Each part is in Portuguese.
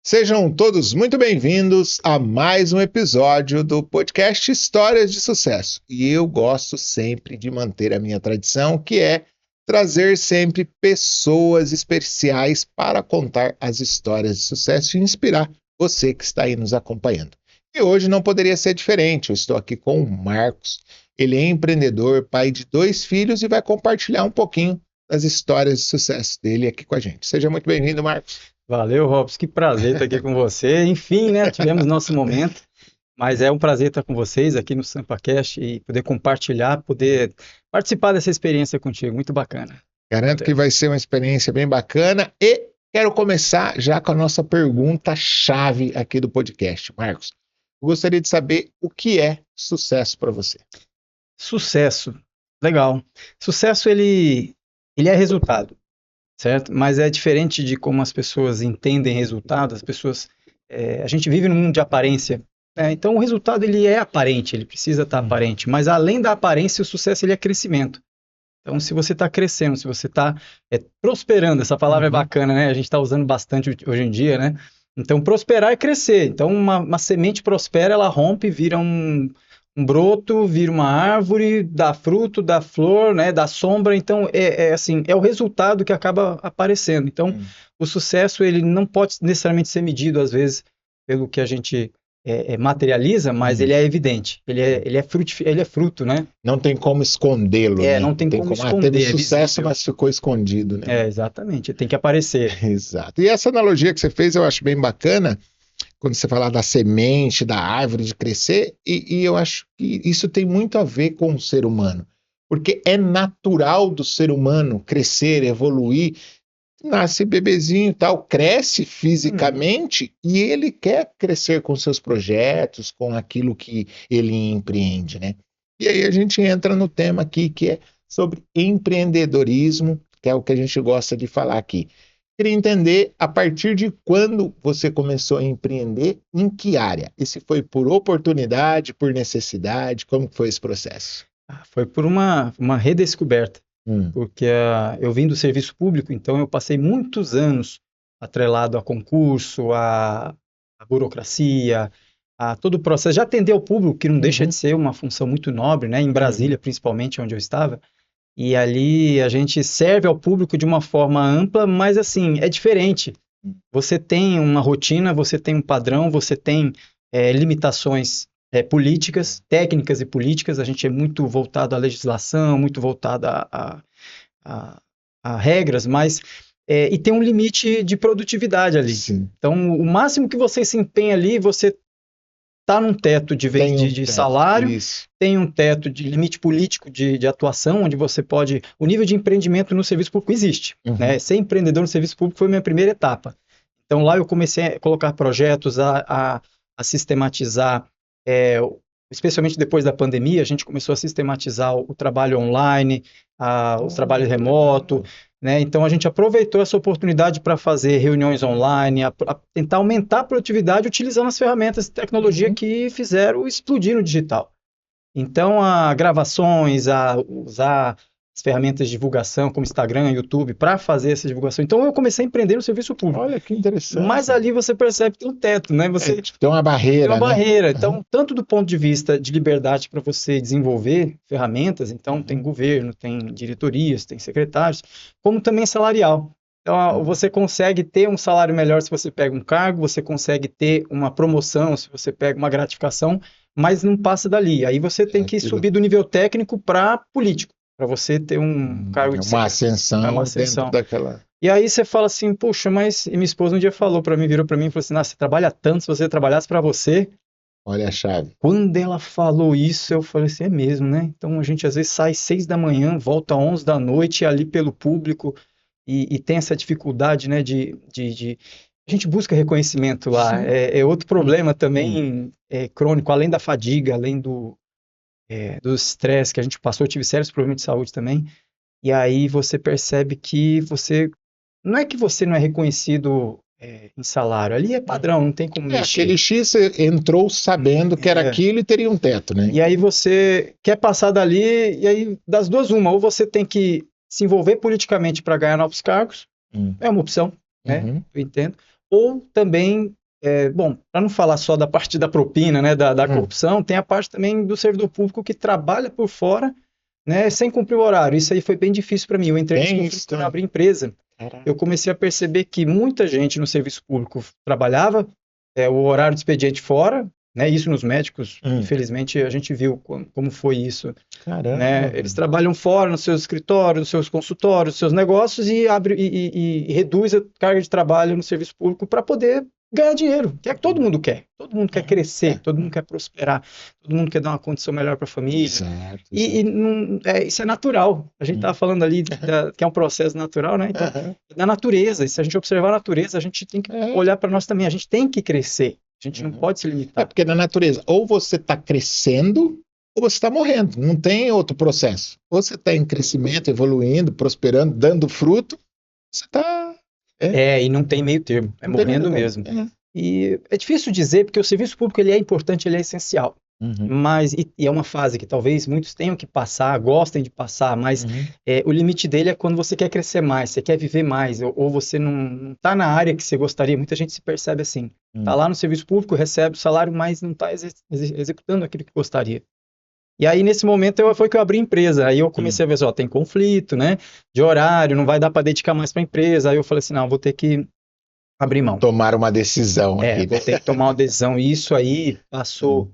Sejam todos muito bem-vindos a mais um episódio do podcast Histórias de Sucesso. E eu gosto sempre de manter a minha tradição, que é trazer sempre pessoas especiais para contar as histórias de sucesso e inspirar você que está aí nos acompanhando. E hoje não poderia ser diferente. Eu estou aqui com o Marcos. Ele é empreendedor, pai de 2 filhos e vai compartilhar um pouquinho das histórias de sucesso dele aqui com a gente. Seja muito bem-vindo, Marcos. Valeu, Robson, que prazer estar aqui com você. Enfim, né, tivemos nosso momento, mas é um prazer estar com vocês aqui no SampaCast e poder compartilhar, poder participar dessa experiência contigo, muito bacana. Garanto que vai ser uma experiência bem bacana e quero começar já com a nossa pergunta-chave aqui do podcast. Marcos, eu gostaria de saber o que é sucesso para você. Sucesso, legal. Sucesso, ele é resultado, certo? Mas é diferente de como as pessoas entendem resultado. As pessoas, a gente vive num mundo de aparência, né? Então o resultado ele é aparente, ele precisa estar aparente, mas além da aparência, o sucesso ele é crescimento. Então se você está crescendo, se você está prosperando, essa palavra é bacana, né? A gente está usando bastante hoje em dia, né? Então prosperar é crescer. Então uma semente prospera, ela rompe, vira um broto, vira uma árvore, dá fruto, dá flor, né, dá sombra. Então, assim, é o resultado que acaba aparecendo. Então, o sucesso, ele não pode necessariamente ser medido, às vezes, pelo que a gente materializa, mas ele é evidente. Ele é fruto, né? Não tem como escondê-lo, né? Não tem como esconder. Teve sucesso, mas ficou escondido, né? Exatamente. Tem que aparecer. Exato. E essa analogia que você fez, eu acho bem bacana, quando você falar da semente, da árvore de crescer, e eu acho que isso tem muito a ver com o ser humano, porque é natural do ser humano crescer, evoluir, nasce bebezinho e tal, cresce fisicamente e ele quer crescer com seus projetos, com aquilo que ele empreende, né? E aí a gente entra no tema aqui que é sobre empreendedorismo, que é o que a gente gosta de falar aqui. Queria entender a partir de quando você começou a empreender, em que área? E se foi por oportunidade, por necessidade, como foi esse processo? Foi por uma redescoberta, porque eu vim do serviço público, então eu passei muitos anos atrelado a concurso, a burocracia, a todo o processo. Já atender o público, que não deixa de ser uma função muito nobre, né? Em Brasília, principalmente, onde eu estava. E ali a gente serve ao público de uma forma ampla, mas assim, é diferente. Você tem uma rotina, você tem um padrão, você tem limitações políticas, técnicas e políticas. A gente é muito voltado à legislação, muito voltado a regras, mas e tem um limite de produtividade ali. Sim. Então, o máximo que você se empenha ali, você está num teto de salário, tem um teto de limite político de atuação, onde você pode... O nível de empreendimento no serviço público existe, né? Ser empreendedor no serviço público foi a minha primeira etapa. Então, lá eu comecei a colocar projetos, a sistematizar, especialmente depois da pandemia, a gente começou a sistematizar o trabalho online, os trabalhos remoto, né? Então, a gente aproveitou essa oportunidade para fazer reuniões online, a tentar aumentar a produtividade utilizando as ferramentas de tecnologia que fizeram explodir no digital. Então, gravações, usar as ferramentas de divulgação, como Instagram, YouTube, para fazer essa divulgação. Então, eu comecei a empreender no serviço público. Olha que interessante. Mas ali você percebe que tem um teto, né? Tem uma barreira, Tem uma barreira. Então, tanto do ponto de vista de liberdade para você desenvolver ferramentas, então tem governo, tem diretorias, tem secretários, como também salarial. Então, você consegue ter um salário melhor se você pega um cargo, você consegue ter uma promoção se você pega uma gratificação, mas não passa dali. Aí você tem que subir do nível técnico para político, para você ter um cargo de uma ascensão, dentro daquela... E aí você fala assim, poxa, mas... E minha esposa um dia virou para mim e falou assim, você trabalha tanto, se você trabalhasse para você... Olha a chave. Quando ela falou isso, eu falei assim, é mesmo, né? Então a gente às vezes sai 6 da manhã, volta 11 da noite ali pelo público e tem essa dificuldade, né, A gente busca reconhecimento lá. É outro problema também crônico, além da fadiga, além do estresse que a gente passou. Eu tive sérios problemas de saúde também. E aí você percebe que você... Não é que você não é reconhecido em salário. Ali é padrão, não tem como mexer. Aquele X entrou sabendo que era aquilo e teria um teto, né? E aí você quer passar dali, e aí das duas uma. Ou você tem que se envolver politicamente para ganhar novos cargos, é uma opção, né? Eu entendo. ou também, bom, para não falar só da parte da propina, né, da corrupção, tem a parte também do servidor público que trabalha por fora, né, sem cumprir o horário. Isso aí foi bem difícil para mim. Eu entrei nesse Tem conflito isso quando eu também. abri empresa. Caraca. Eu comecei a perceber que muita gente no serviço público trabalhava o horário de expediente fora, né? Isso nos médicos, infelizmente, a gente viu como foi isso, Caramba. né? Eles trabalham fora nos seus escritórios, nos seus consultórios, nos seus negócios e reduz a carga de trabalho no serviço público para poder ganhar dinheiro, que é que todo mundo quer. Todo mundo quer crescer, todo mundo quer prosperar, todo mundo quer dar uma condição melhor para a família. Exato. Isso é natural. A gente estava falando ali que é um processo natural, né? Então, da natureza. E se a gente observar a natureza, a gente tem que olhar para nós também. A gente tem que crescer. A gente não pode se limitar. Porque na natureza, ou você está crescendo, ou você está morrendo. Não tem outro processo. Ou você está em crescimento, evoluindo, prosperando, dando fruto, você está... E não tem meio termo. É morrendo mesmo. E é difícil dizer, porque o serviço público ele é importante, ele é essencial. Mas, e é uma fase que talvez muitos tenham que passar, gostem de passar, mas o limite dele é quando você quer crescer mais, você quer viver mais, ou você não está na área que você gostaria. Muita gente se percebe assim. Está lá no serviço público, recebe o salário, mas não está executando aquilo que gostaria. E aí, nesse momento, foi que eu abri a empresa. Aí eu comecei a ver, tem conflito, né? De horário, não vai dar para dedicar mais para a empresa. Aí eu falei assim, não, vou ter que abrir mão. Tomar uma decisão aqui. Vou ter que tomar uma decisão. E isso aí passou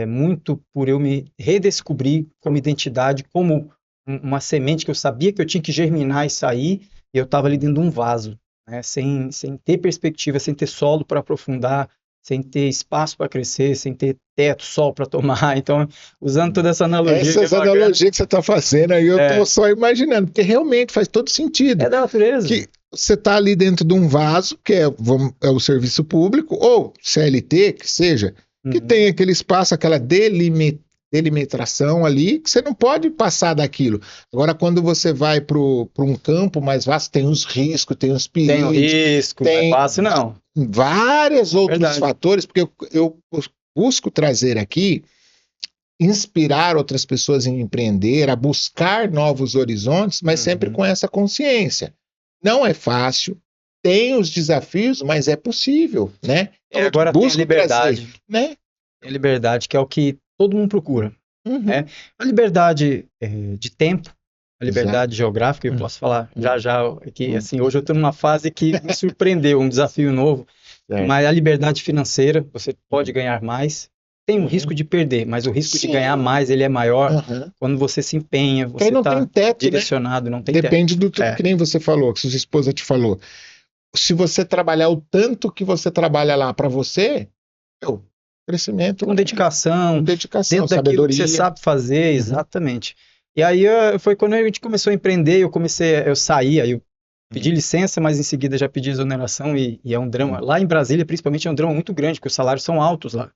muito por eu me redescobrir como identidade, como uma semente que eu sabia que eu tinha que germinar e sair, e eu estava ali dentro de um vaso, né? Sem ter perspectiva, sem ter solo para aprofundar, sem ter espaço para crescer, sem ter teto, sol para tomar. Então, usando toda essa analogia... Essas analogias que você está fazendo aí, eu estou só imaginando, porque realmente faz todo sentido. É da natureza. Que você está ali dentro de um vaso, que é o serviço público, ou CLT, que seja, que tem aquele espaço, aquela delimitação ali, que você não pode passar daquilo. Agora, quando você vai para um campo mais vasto, tem os riscos, tem os perigos. Tem o risco, não é fácil não. Vários outros fatores, porque eu busco trazer aqui, inspirar outras pessoas em empreender, a buscar novos horizontes, mas sempre com essa consciência. Não é fácil, tem os desafios, mas é possível, né? Então, agora tem a liberdade, trazer, né? A liberdade, que é o que todo mundo procura. Né? A liberdade de tempo, a liberdade geográfica, eu posso falar já aqui, assim, hoje eu estou numa fase que me surpreendeu, um desafio novo, mas a liberdade financeira, você pode ganhar mais, tem um risco de perder, mas o risco de ganhar mais, ele é maior quando você se empenha, você está direcionado, né? Não tem Depende do que nem você falou, que sua esposa te falou. Se você trabalhar o tanto que você trabalha lá para você, crescimento. Com dedicação, dentro sabedoria. Daquilo que você sabe fazer, exatamente. E aí foi quando a gente começou a empreender, eu saí, aí eu pedi licença, mas em seguida já pedi exoneração e é um drama. Lá em Brasília, principalmente, é um drama muito grande, porque os salários são altos lá.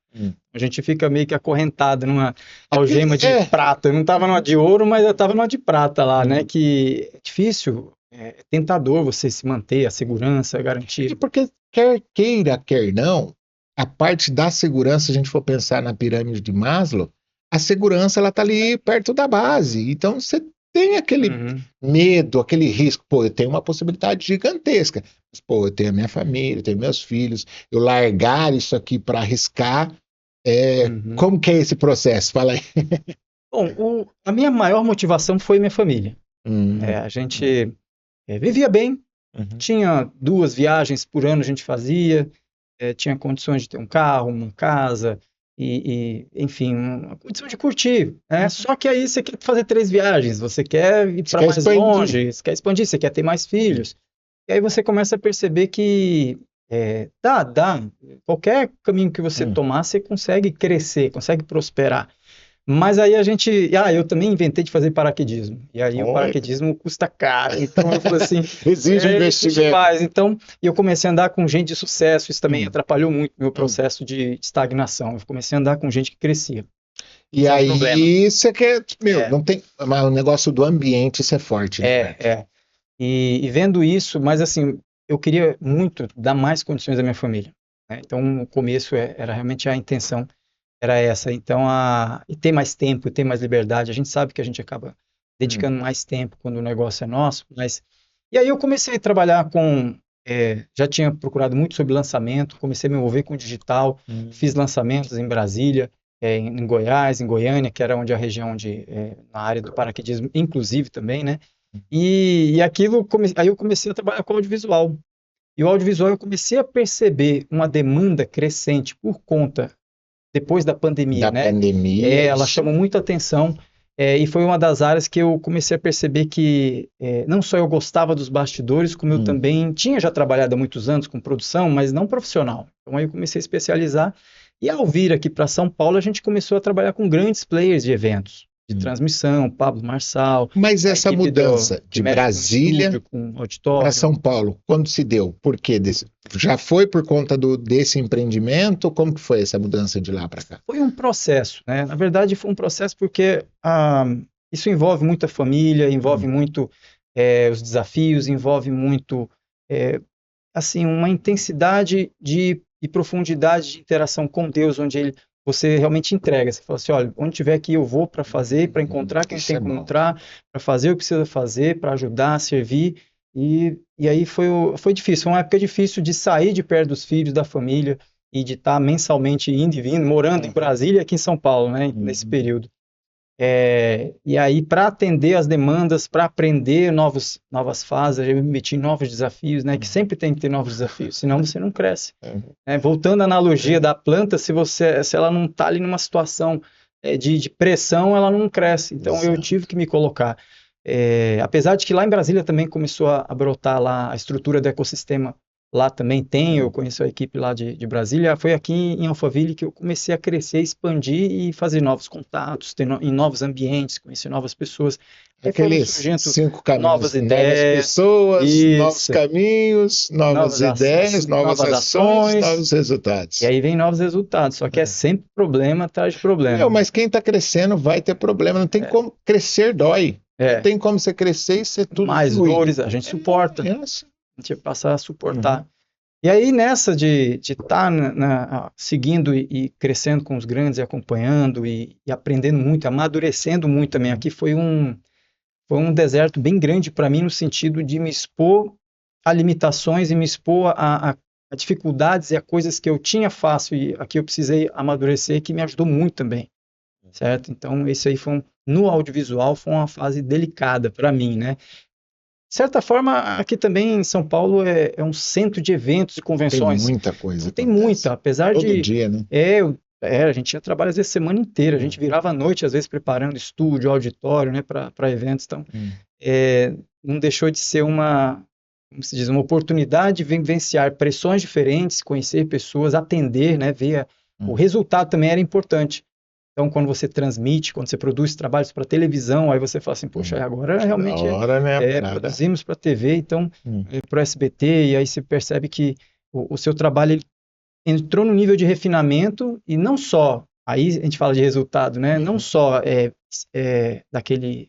A gente fica meio que acorrentado numa algema de prata. Eu não estava numa de ouro, mas eu estava numa de prata lá, né? Que é difícil, é tentador você se manter, a segurança, a garantia. Porque quer queira, quer não, a parte da segurança, se a gente for pensar na pirâmide de Maslow, a segurança ela está ali perto da base. Então você tem aquele medo, aquele risco. Pô, eu tenho uma possibilidade gigantesca. Mas, pô, eu tenho a minha família, eu tenho meus filhos. Eu largar isso aqui para arriscar. Como que é esse processo? Fala aí. Bom, a minha maior motivação foi minha família. A gente vivia bem, tinha 2 viagens por ano a gente fazia, tinha condições de ter um carro, uma casa, enfim, uma condição de curtir. Só que aí você quer fazer 3 viagens, você quer ir para mais longe, você quer expandir, você quer ter mais filhos. E aí você começa a perceber que dá. Qualquer caminho que você tomar, você consegue crescer, consegue prosperar. Mas aí eu também inventei de fazer paraquedismo. E aí o paraquedismo custa caro. Então eu falei assim, exige investimento. Então, eu comecei a andar com gente de sucesso, isso também atrapalhou muito o meu processo de estagnação. Eu comecei a andar com gente que crescia. E aí você quer, não tem, mas o negócio do ambiente, isso é forte. Né? E vendo isso, mas assim, eu queria muito dar mais condições à minha família. Né? Então, no começo era realmente a intenção. Era essa, então, e ter mais tempo, ter mais liberdade, a gente sabe que a gente acaba dedicando mais tempo quando o negócio é nosso, mas... E aí eu comecei a trabalhar com já tinha procurado muito sobre lançamento, comecei a me envolver com digital, fiz lançamentos em Brasília, em Goiás, em Goiânia, que era onde a região na área do paraquedismo, inclusive também, né? E aquilo, aí eu comecei a trabalhar com audiovisual. E o audiovisual eu comecei a perceber uma demanda crescente por conta, depois da pandemia, Da né? pandemia. Ela chamou muita atenção, e foi uma das áreas que eu comecei a perceber que não só eu gostava dos bastidores, como eu também tinha já trabalhado há muitos anos com produção, mas não profissional. Então aí eu comecei a especializar, e ao vir aqui para São Paulo, a gente começou a trabalhar com grandes players de eventos, de transmissão, Pablo Marçal. Mas essa mudança de Brasília para para São Paulo, quando se deu? Por quê? Já foi por conta desse empreendimento? Como que foi essa mudança de lá para cá? Foi um processo, né? Na verdade, foi um processo porque isso envolve muita família, envolve muito os desafios, envolve muito, assim, uma intensidade e profundidade de interação com Deus, onde você realmente entrega. Você fala assim, olha, onde tiver aqui eu vou para fazer, para encontrar quem tem que encontrar, para fazer o que precisa fazer, para ajudar, servir. E aí foi difícil, foi uma época difícil de sair de perto dos filhos, da família, e de estar mensalmente indo e vindo, morando em Brasília e aqui em São Paulo, né, nesse período. E aí, para atender as demandas, para aprender novas fases, eu me meti em novos desafios, né, que sempre tem que ter novos desafios, senão você não cresce. Voltando à analogia da planta, se ela não está ali numa situação de pressão, ela não cresce. Então, eu tive que me colocar. Apesar de que lá em Brasília também começou a brotar lá a estrutura do ecossistema. Lá também eu conheço a equipe lá de Brasília, foi aqui em Alphaville que eu comecei a crescer, expandir e fazer novos contatos, em novos ambientes, conhecer novas pessoas. Aqueles 5 caminhos, novas ideias, novas pessoas, novos caminhos, novas ideias, novas ações, novos resultados. E aí vem novos resultados, só que é sempre problema atrás de problema. Mas quem está crescendo vai ter problema, não tem como crescer, dói. Não tem como você crescer e ser tudo mais fluido. dores, a gente suporta. A gente passa a suportar. E aí, nessa de estar seguindo e crescendo com os grandes, e acompanhando e aprendendo muito, amadurecendo muito também. Aqui foi um deserto bem grande para mim, no sentido de me expor a limitações e me expor a dificuldades e a coisas que eu tinha fácil e aqui eu precisei amadurecer, que me ajudou muito também. Certo? Então, esse aí no audiovisual foi uma fase delicada para mim, né? De certa forma, aqui também em São Paulo é um centro de eventos e convenções. Tem muita coisa. Tem muita, apesar Todo dia, né? A gente ia trabalhar às vezes semana inteira, a gente virava à noite, às vezes preparando estúdio, auditório, né, para eventos. Então, não deixou de ser como se diz, uma oportunidade de vivenciar pressões diferentes, conhecer pessoas, atender, né, ver o resultado também era importante. Então, quando você transmite, quando você produz trabalhos para televisão, aí você fala assim, poxa, agora realmente produzimos para TV, então, para o SBT, e aí você percebe que o seu trabalho ele entrou no nível de refinamento, e não só, aí a gente fala de resultado, né? Não só daquele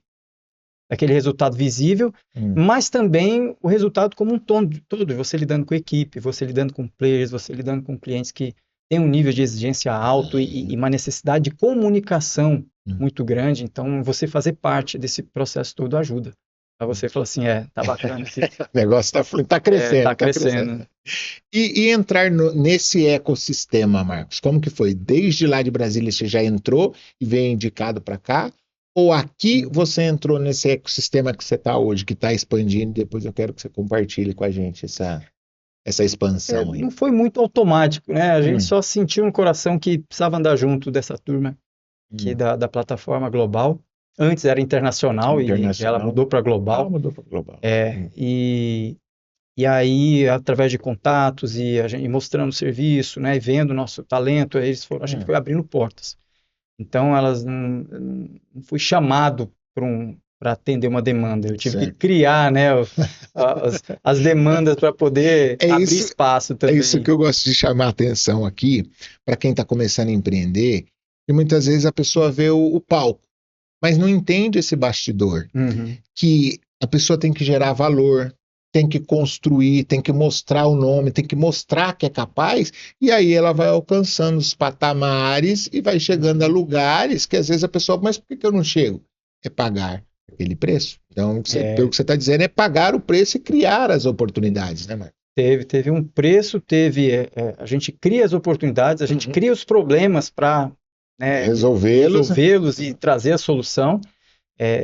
resultado visível, mas também o resultado como um todo, você lidando com equipe, você lidando com players, você lidando com clientes que tem um nível de exigência alto e uma necessidade de comunicação muito grande. Então, você fazer parte desse processo todo ajuda. Aí você fala assim, tá bacana. O negócio tá crescendo. Tá crescendo. E entrar nesse ecossistema, Marcos, como que foi? Desde lá de Brasília você já entrou e veio indicado para cá? Ou aqui você entrou nesse ecossistema que você está hoje, que está expandindo? Depois eu quero que você compartilhe com a gente essa expansão aí. Não foi muito automático, né? A gente só sentiu no coração que precisava andar junto dessa turma aqui da plataforma global. Antes era internacional. E ela mudou para global. E aí, através de contatos e a gente mostrando o serviço, né, e vendo o nosso talento, a gente foi abrindo portas. Então, não fui chamado para atender uma demanda. Eu tive que criar, né, as demandas para poder abrir espaço também. É isso que eu gosto de chamar a atenção aqui, para quem está começando a empreender, e muitas vezes a pessoa vê o palco, mas não entende esse bastidor, que a pessoa tem que gerar valor, tem que construir, tem que mostrar o nome, tem que mostrar que é capaz, e aí ela vai alcançando os patamares e vai chegando a lugares que às vezes a pessoa, mas por que eu não chego? É pagar aquele preço. Então, pelo que você está dizendo, é pagar o preço e criar as oportunidades, né, Marcos? Teve um preço, a gente cria as oportunidades, a gente cria os problemas para resolvê-los e trazer a solução.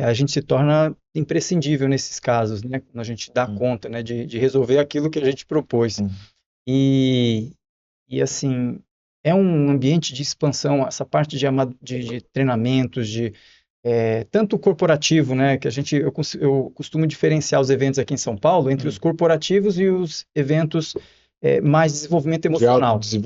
A gente se torna imprescindível nesses casos, né? Quando a gente dá conta, né, de resolver aquilo que a gente propôs. E assim, é um ambiente de expansão, essa parte de treinamentos, tanto corporativo, né, que eu costumo diferenciar os eventos aqui em São Paulo entre os corporativos e os eventos mais de desenvolvimento emocional. De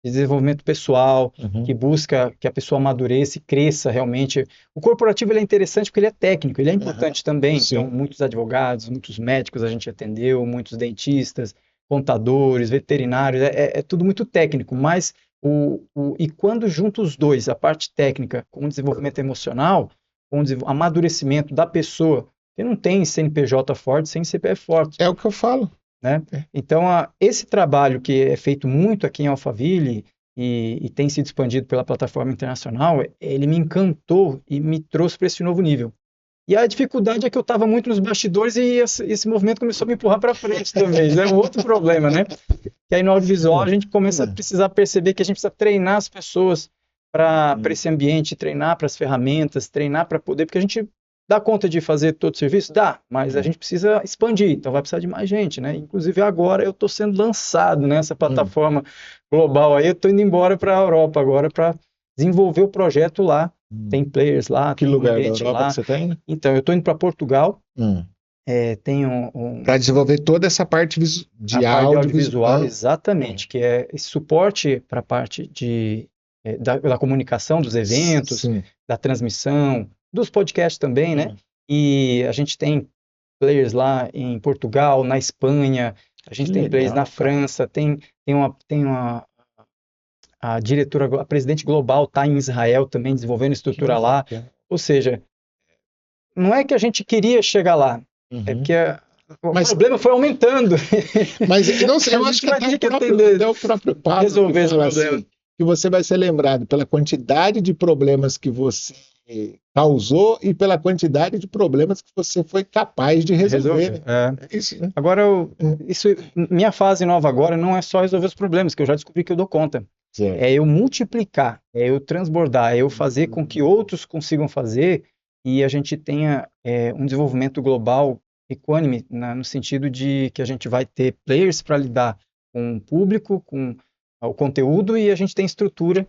Desenvolvimento pessoal, que busca que a pessoa amadureça e cresça realmente. O corporativo ele é interessante porque ele é técnico, ele é importante também. Sim. Então, muitos advogados, muitos médicos a gente atendeu, muitos dentistas, contadores, veterinários, é tudo muito técnico, mas e quando junta os dois, a parte técnica com o desenvolvimento emocional, com o amadurecimento da pessoa, que não tem CNPJ forte sem CPF forte. É o que eu falo. Né? Então, esse trabalho que é feito muito aqui em Alphaville e tem sido expandido pela plataforma internacional, ele me encantou e me trouxe para esse novo nível. E a dificuldade é que eu estava muito nos bastidores e esse movimento começou a me empurrar para frente também. É um outro problema, né? Que aí no audiovisual a gente começa a precisar perceber que a gente precisa treinar as pessoas para esse ambiente, treinar para as ferramentas, treinar para poder, porque a gente dá conta de fazer todo o serviço? Dá, mas a gente precisa expandir, então vai precisar de mais gente, né? Inclusive agora eu estou sendo lançado nessa plataforma global aí, eu estou indo embora para a Europa agora para desenvolver o projeto lá. Tem players lá, que tem lugar da ambiente Europa lá. que você está indo? Então, eu estou indo para Portugal, tenho para desenvolver toda essa parte de audiovisual, exatamente, que é esse suporte para a parte da comunicação dos eventos, da transmissão, dos podcasts também, né? E a gente tem players lá em Portugal, na Espanha, a gente tem players na França, tem a diretora, a presidente global está em Israel também desenvolvendo estrutura lá. Ou seja, não é que a gente queria chegar lá, é porque o problema foi aumentando. Mas não sei, eu acho que até o próprio Pablo resolver esse problema. Assim, que você vai ser lembrado pela quantidade de problemas que você causou e pela quantidade de problemas que você foi capaz de resolver. Isso, né? Agora, minha fase nova agora não é só resolver os problemas, que eu já descobri que eu dou conta. Certo. É eu multiplicar, é eu transbordar, é eu fazer com que outros consigam fazer e a gente tenha um desenvolvimento global equânime, no sentido de que a gente vai ter players para lidar com o público, com o conteúdo e a gente tem estrutura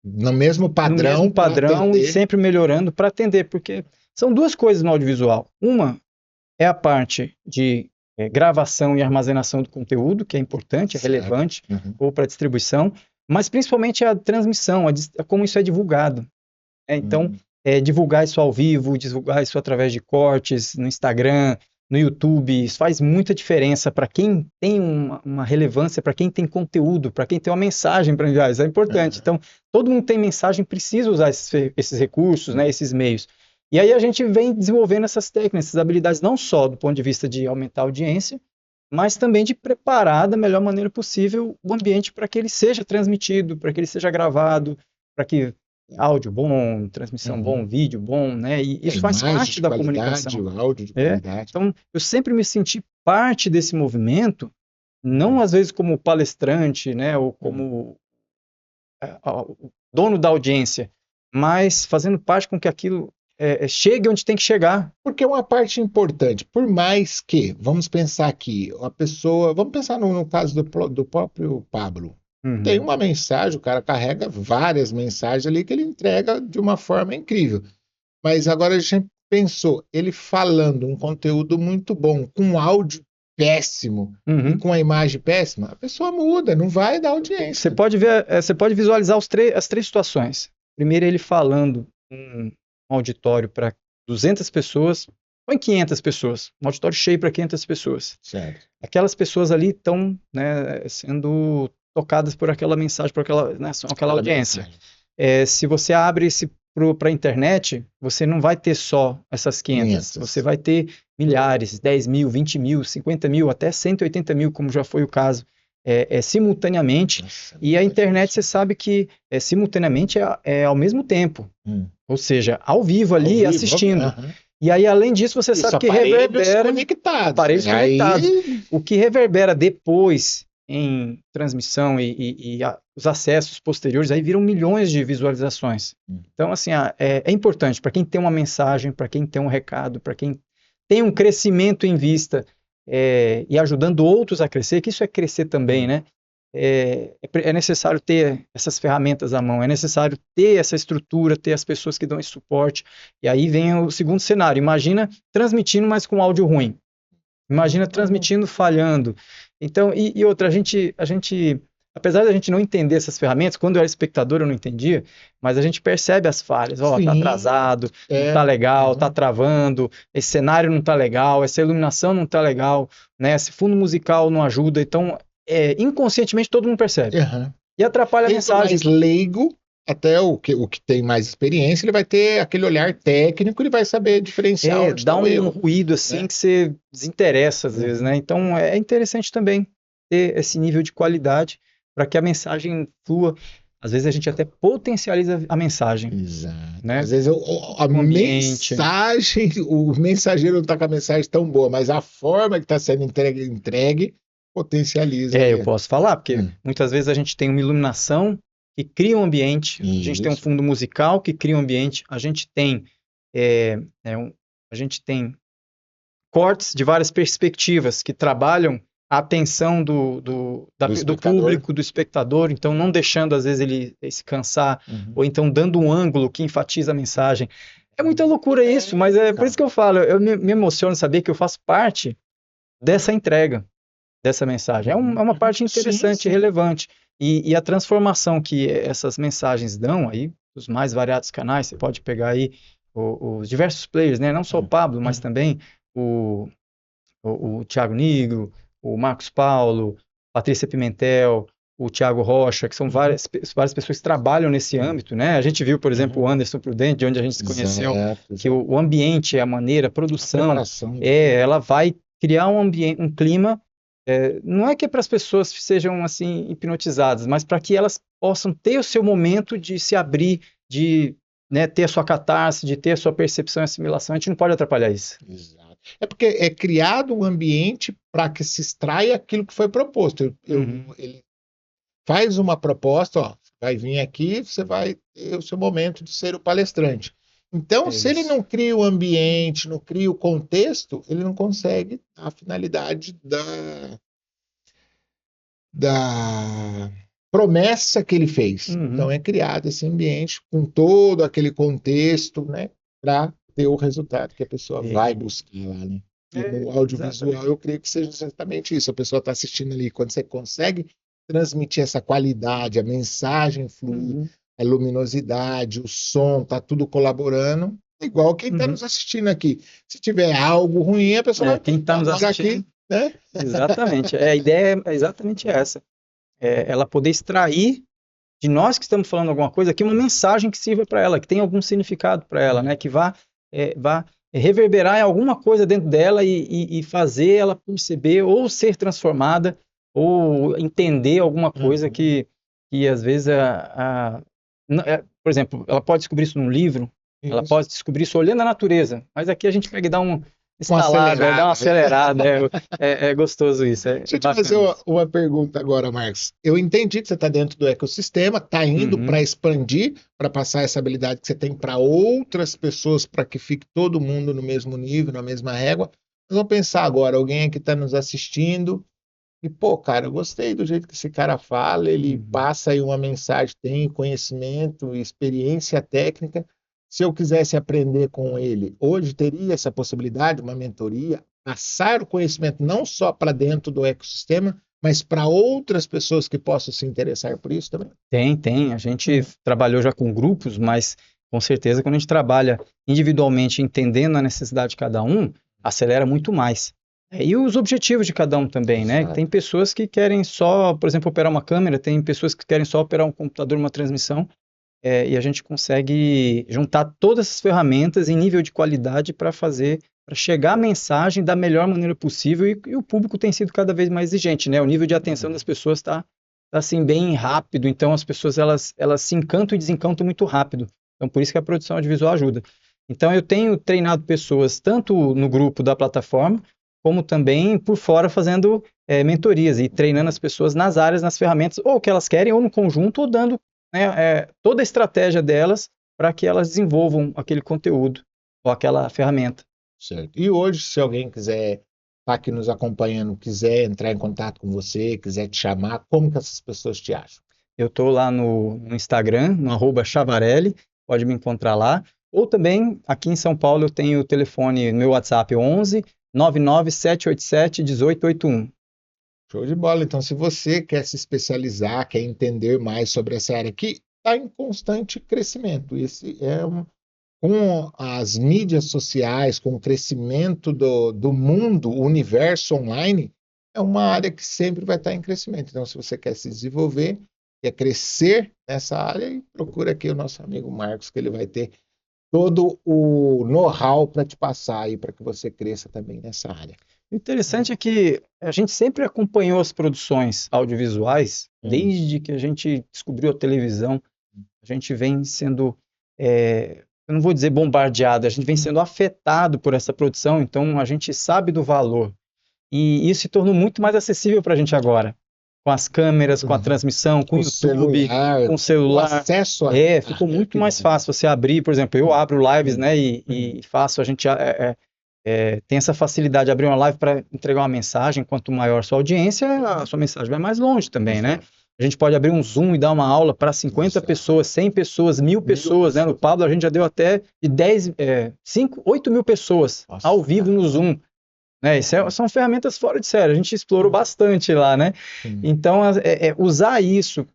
no mesmo padrão e sempre melhorando para atender, porque são duas coisas no audiovisual. Uma é a parte de gravação e armazenação do conteúdo, que é importante, é relevante, ou para distribuição, mas principalmente a transmissão, como isso é divulgado. Então, divulgar isso ao vivo, divulgar isso através de cortes no Instagram, no YouTube, isso faz muita diferença para quem tem uma relevância, para quem tem conteúdo, para quem tem uma mensagem para enviar, isso é importante. Então, todo mundo tem mensagem, precisa usar esses recursos, né, esses meios. E aí a gente vem desenvolvendo essas técnicas, essas habilidades, não só do ponto de vista de aumentar a audiência, mas também de preparar da melhor maneira possível o ambiente para que ele seja transmitido, para que ele seja gravado, para que áudio bom, transmissão bom, vídeo bom, né? E isso faz parte da comunicação. Áudio de qualidade. Então, eu sempre me senti parte desse movimento, não às vezes como palestrante, né? Ou como dono da audiência, mas fazendo parte com que aquilo chegue onde tem que chegar. Porque é uma parte importante, por mais que, vamos pensar aqui, vamos pensar no caso do próprio Pablo. Tem uma mensagem, o cara carrega várias mensagens ali que ele entrega de uma forma incrível. Mas agora a gente pensou, ele falando um conteúdo muito bom, com áudio péssimo e com a imagem péssima, a pessoa muda, não vai dar audiência. Você pode visualizar as três situações. Primeiro, ele falando um auditório para 200 pessoas, põe 500 pessoas, um auditório cheio para 500 pessoas. Certo. Aquelas pessoas ali estão, né, sendo tocadas por aquela mensagem, por aquela audiência. Se você abre para a internet, você não vai ter só essas 500. Você vai ter milhares, 10 mil, 20 mil, 50 mil, até 180 mil, como já foi o caso, simultaneamente. Nossa, e a internet, você sabe que simultaneamente é ao mesmo tempo. Ou seja, ao vivo ali, assistindo. E aí, além disso, você sabe que reverbera aparelhos conectados. O que reverbera depois em transmissão e os acessos posteriores, aí viram milhões de visualizações. Então, assim, é importante para quem tem uma mensagem, para quem tem um recado, para quem tem um crescimento em vista e ajudando outros a crescer, que isso é crescer também, né? É necessário ter essas ferramentas à mão, é necessário ter essa estrutura, ter as pessoas que dão esse suporte. E aí vem o segundo cenário. Imagina transmitindo, mas com áudio ruim. Imagina transmitindo falhando. Então, e outra, a gente, apesar de a gente não entender essas ferramentas, quando eu era espectador eu não entendia, mas a gente percebe as falhas. Ó, tá atrasado, não tá legal, tá travando, esse cenário não tá legal, essa iluminação não tá legal, né? Esse fundo musical não ajuda. Então, inconscientemente todo mundo percebe. E atrapalha a mensagem. Mais leigo, até o que tem mais experiência, ele vai ter aquele olhar técnico, ele vai saber diferenciar. Dá um ruído assim que você desinteressa às vezes, né? Então é interessante também ter esse nível de qualidade para que a mensagem flua. Às vezes a gente até potencializa a mensagem. Exato. Né? Às vezes a mensagem, o mensageiro não está com a mensagem tão boa, mas a forma que está sendo entregue potencializa. Eu posso falar, porque muitas vezes a gente tem uma iluminação que cria um ambiente, a gente tem um fundo musical que cria um ambiente, a gente tem cortes de várias perspectivas que trabalham a atenção do público, do espectador, então não deixando às vezes ele se cansar, ou então dando um ângulo que enfatiza a mensagem. É muita loucura isso, mas por isso que eu falo, eu me emociono saber que eu faço parte dessa entrega, dessa mensagem. É uma parte interessante e relevante. E a transformação que essas mensagens dão aí, os mais variados canais, você pode pegar aí os diversos players, né? Não só o Pablo, mas também o Thiago Nigro, o Marcos Paulo, Patrícia Pimentel, o Thiago Rocha, que são várias pessoas que trabalham nesse âmbito, né? A gente viu, por exemplo, o Anderson Prudente, de onde a gente se conheceu, que o ambiente, a maneira, a produção, ela vai criar um ambiente, um clima. Não é que é para as pessoas sejam assim hipnotizadas, mas para que elas possam ter o seu momento de se abrir, de ter a sua catarse, de ter a sua percepção e assimilação. A gente não pode atrapalhar isso. Exato. É porque é criado um ambiente para que se extraia aquilo que foi proposto. Ele faz uma proposta, ó, vai vir aqui, você vai ter o seu momento de ser o palestrante. Então, se ele não cria o ambiente, não cria o contexto, ele não consegue a finalidade da promessa que ele fez. Então, é criado esse ambiente com todo aquele contexto, né, para ter o resultado que a pessoa vai buscar lá, né? E no audiovisual, eu creio que seja exatamente isso. A pessoa está assistindo ali, quando você consegue transmitir essa qualidade, a mensagem flui, a luminosidade, o som, tá tudo colaborando, igual quem está nos assistindo aqui. Se tiver algo ruim, a pessoa vai quem está nos assistindo aqui, né? Exatamente. A ideia é exatamente essa. Ela poder extrair de nós que estamos falando alguma coisa aqui uma mensagem que sirva para ela, que tenha algum significado para ela, né? Que vá reverberar em alguma coisa dentro dela e fazer ela perceber ou ser transformada ou entender alguma coisa que às vezes por exemplo, ela pode descobrir isso num livro, ela pode descobrir isso olhando a natureza, mas aqui a gente pega e dá uma acelerada, é gostoso isso. Deixa eu te fazer uma pergunta agora, Marcos. Eu entendi que você está dentro do ecossistema, está indo para expandir, para passar essa habilidade que você tem para outras pessoas, para que fique todo mundo no mesmo nível, na mesma régua. Mas vamos pensar agora, alguém aqui está nos assistindo, e, pô, cara, eu gostei do jeito que esse cara fala, ele passa aí uma mensagem, tem conhecimento, experiência técnica. Se eu quisesse aprender com ele, hoje teria essa possibilidade, uma mentoria, passar o conhecimento não só para dentro do ecossistema, mas para outras pessoas que possam se interessar por isso também? Tem. A gente trabalhou já com grupos, mas com certeza quando a gente trabalha individualmente, entendendo a necessidade de cada um, acelera muito mais. E os objetivos de cada um também, né? Tem pessoas que querem só, por exemplo, operar uma câmera, tem pessoas que querem só operar um computador, uma transmissão, e a gente consegue juntar todas essas ferramentas em nível de qualidade para chegar a mensagem da melhor maneira possível, e o público tem sido cada vez mais exigente, né? O nível de atenção das pessoas está assim, bem rápido, então as pessoas elas se encantam e desencantam muito rápido. Então, por isso que a produção audiovisual ajuda. Então, eu tenho treinado pessoas tanto no grupo da plataforma, como também por fora fazendo mentorias e treinando as pessoas nas áreas, nas ferramentas, ou que elas querem, ou no conjunto, ou dando toda a estratégia delas para que elas desenvolvam aquele conteúdo ou aquela ferramenta. Certo. E hoje, se alguém quiser estar aqui nos acompanhando, quiser entrar em contato com você, quiser te chamar, como que essas pessoas te acham? Eu estou lá no Instagram, no @Chavarelli, pode me encontrar lá. Ou também, aqui em São Paulo, eu tenho o telefone, meu WhatsApp 11 99787 1881. Show de bola. Então, se você quer se especializar, quer entender mais sobre essa área que está em constante crescimento, com as mídias sociais, com o crescimento do mundo, o universo online, é uma área que sempre vai estar em crescimento. Então, se você quer se desenvolver, quer crescer nessa área, procura aqui o nosso amigo Marcos, que ele vai ter todo o know-how para te passar aí, para que você cresça também nessa área. O interessante é que a gente sempre acompanhou as produções audiovisuais, desde que a gente descobriu a televisão. A gente vem sendo, eu não vou dizer bombardeado, a gente vem sendo afetado por essa produção, então a gente sabe do valor. E isso se tornou muito mais acessível para a gente agora. Com as câmeras, com a transmissão, com o YouTube, com o celular. O acesso ficou muito mais fácil você abrir, por exemplo, eu abro lives, né, e faço, a gente tem essa facilidade de abrir uma live para entregar uma mensagem. Quanto maior a sua audiência, a sua mensagem vai mais longe também, né? A gente pode abrir um Zoom e dar uma aula para 50 pessoas, 100 pessoas, 1000 pessoas, né? No Pablo a gente já deu até de 8 mil pessoas ao vivo no Zoom. Né? São ferramentas fora de série, a gente explorou bastante lá, né? Então, usar isso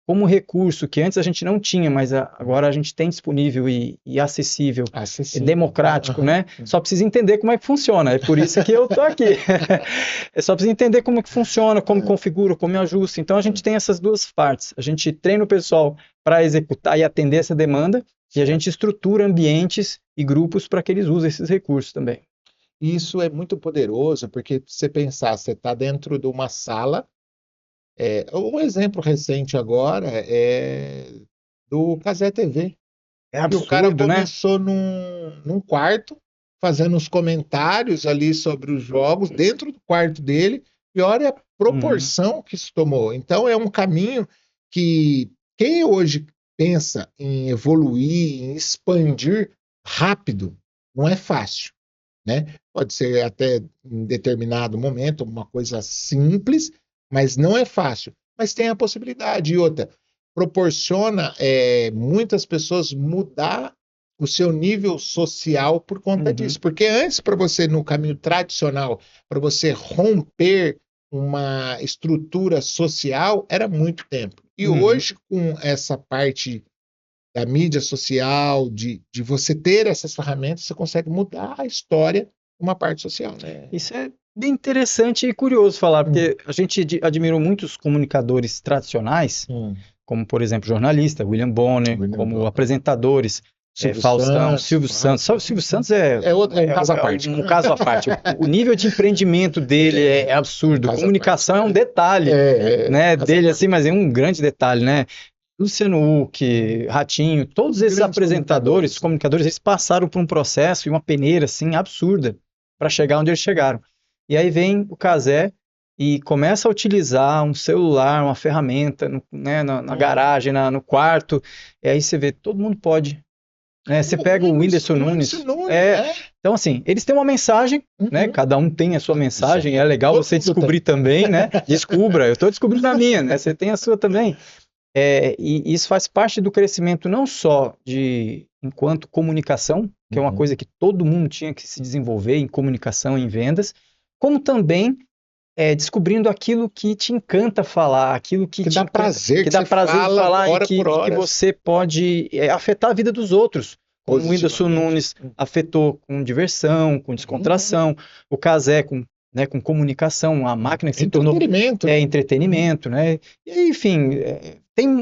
como recurso que antes a gente não tinha, mas agora a gente tem disponível e acessível, democrático, né? Só precisa entender como é que funciona, é por isso que eu tô aqui. Só precisa entender como é que funciona, como configura, como ajusta. Então, a gente tem essas duas partes. A gente treina o pessoal para executar e atender essa demanda, e a gente estrutura ambientes e grupos para que eles usem esses recursos também. Isso é muito poderoso, porque se você pensar, você está dentro de uma sala. Um exemplo recente agora é do Cazé TV. É absurdo, o cara começou num quarto, fazendo os comentários ali sobre os jogos, dentro do quarto dele, e olha a proporção que isso tomou. Então é um caminho que quem hoje pensa em evoluir, em expandir rápido, não é fácil, né? Pode ser até em determinado momento uma coisa simples, mas não é fácil. Mas tem a possibilidade. E outra, proporciona muitas pessoas mudar o seu nível social por conta disso. Porque antes, para você, no caminho tradicional, para você romper uma estrutura social, era muito tempo. E hoje, com essa parte da mídia social, de você ter essas ferramentas, você consegue mudar a história de uma parte social, né? Isso é bem interessante e curioso falar, porque a gente admirou muitos comunicadores tradicionais, como, por exemplo, jornalista, William Bonner, como apresentadores, Faustão, Silvio Santos. Só o Silvio Santos um caso à parte. Um caso à parte. O nível de empreendimento dele é absurdo. Comunicação é um detalhe, né, dele, assim, mas é um grande detalhe, né? Luciano Huck, Ratinho, todos esses apresentadores, comunicadores, eles passaram por um processo e uma peneira, assim, absurda para chegar onde eles chegaram. E aí vem o Cazé e começa a utilizar um celular, uma ferramenta, né, na garagem, no quarto, e aí você vê, todo mundo pode. Né? Você pega o Whindersson Nunes. Então, assim, eles têm uma mensagem, né? Cada um tem a sua mensagem, é legal você descobrir também, né? Descubra, eu estou descobrindo a minha, né? Você tem a sua também. E isso faz parte do crescimento não só enquanto comunicação, que é uma coisa que todo mundo tinha que se desenvolver em comunicação e em vendas, como também descobrindo aquilo que te encanta falar, aquilo que dá prazer, que dá prazer de falar e que você pode afetar a vida dos outros. Como o Whindersson Nunes afetou com diversão, com descontração, o Cazé com comunicação, a máquina que se tornou entretenimento, né? E, enfim,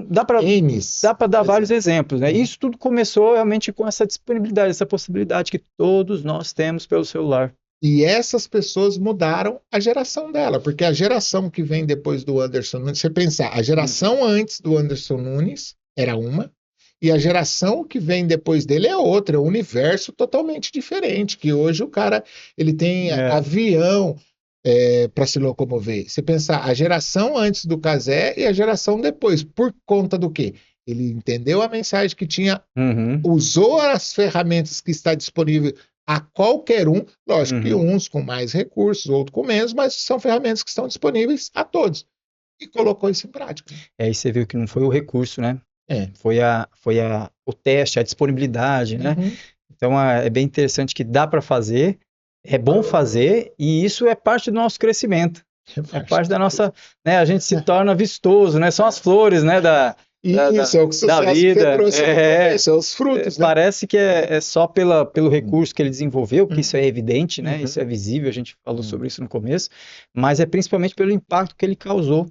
dá para dar vários exemplos, né? Isso tudo começou realmente com essa disponibilidade, essa possibilidade que todos nós temos pelo celular. E essas pessoas mudaram a geração dela, porque a geração que vem depois do Whindersson Nunes, você pensar, a geração antes do Whindersson Nunes era uma, E a geração que vem depois dele é outra, é um universo totalmente diferente, que hoje o cara, ele tem avião para se locomover. Você pensar, a geração antes do Cazé e a geração depois, por conta do quê? Ele entendeu a mensagem que tinha, usou as ferramentas que está disponível a qualquer um, lógico que uns com mais recursos, outros com menos, mas são ferramentas que estão disponíveis a todos. E colocou isso em prática. Aí você viu que não foi o recurso, né? É. Foi o teste, a disponibilidade, né? Então é bem interessante que dá para fazer, é bom fazer, e isso é parte do nosso crescimento. É parte da nossa, né? A gente se torna vistoso, né? São as flores, né? Isso, é o sucesso da vida. que você trouxe no começo, é os frutos, né? Parece que é só pelo recurso que ele desenvolveu, que isso é evidente, né? Isso é visível, a gente falou sobre isso no começo, mas é principalmente pelo impacto que ele causou,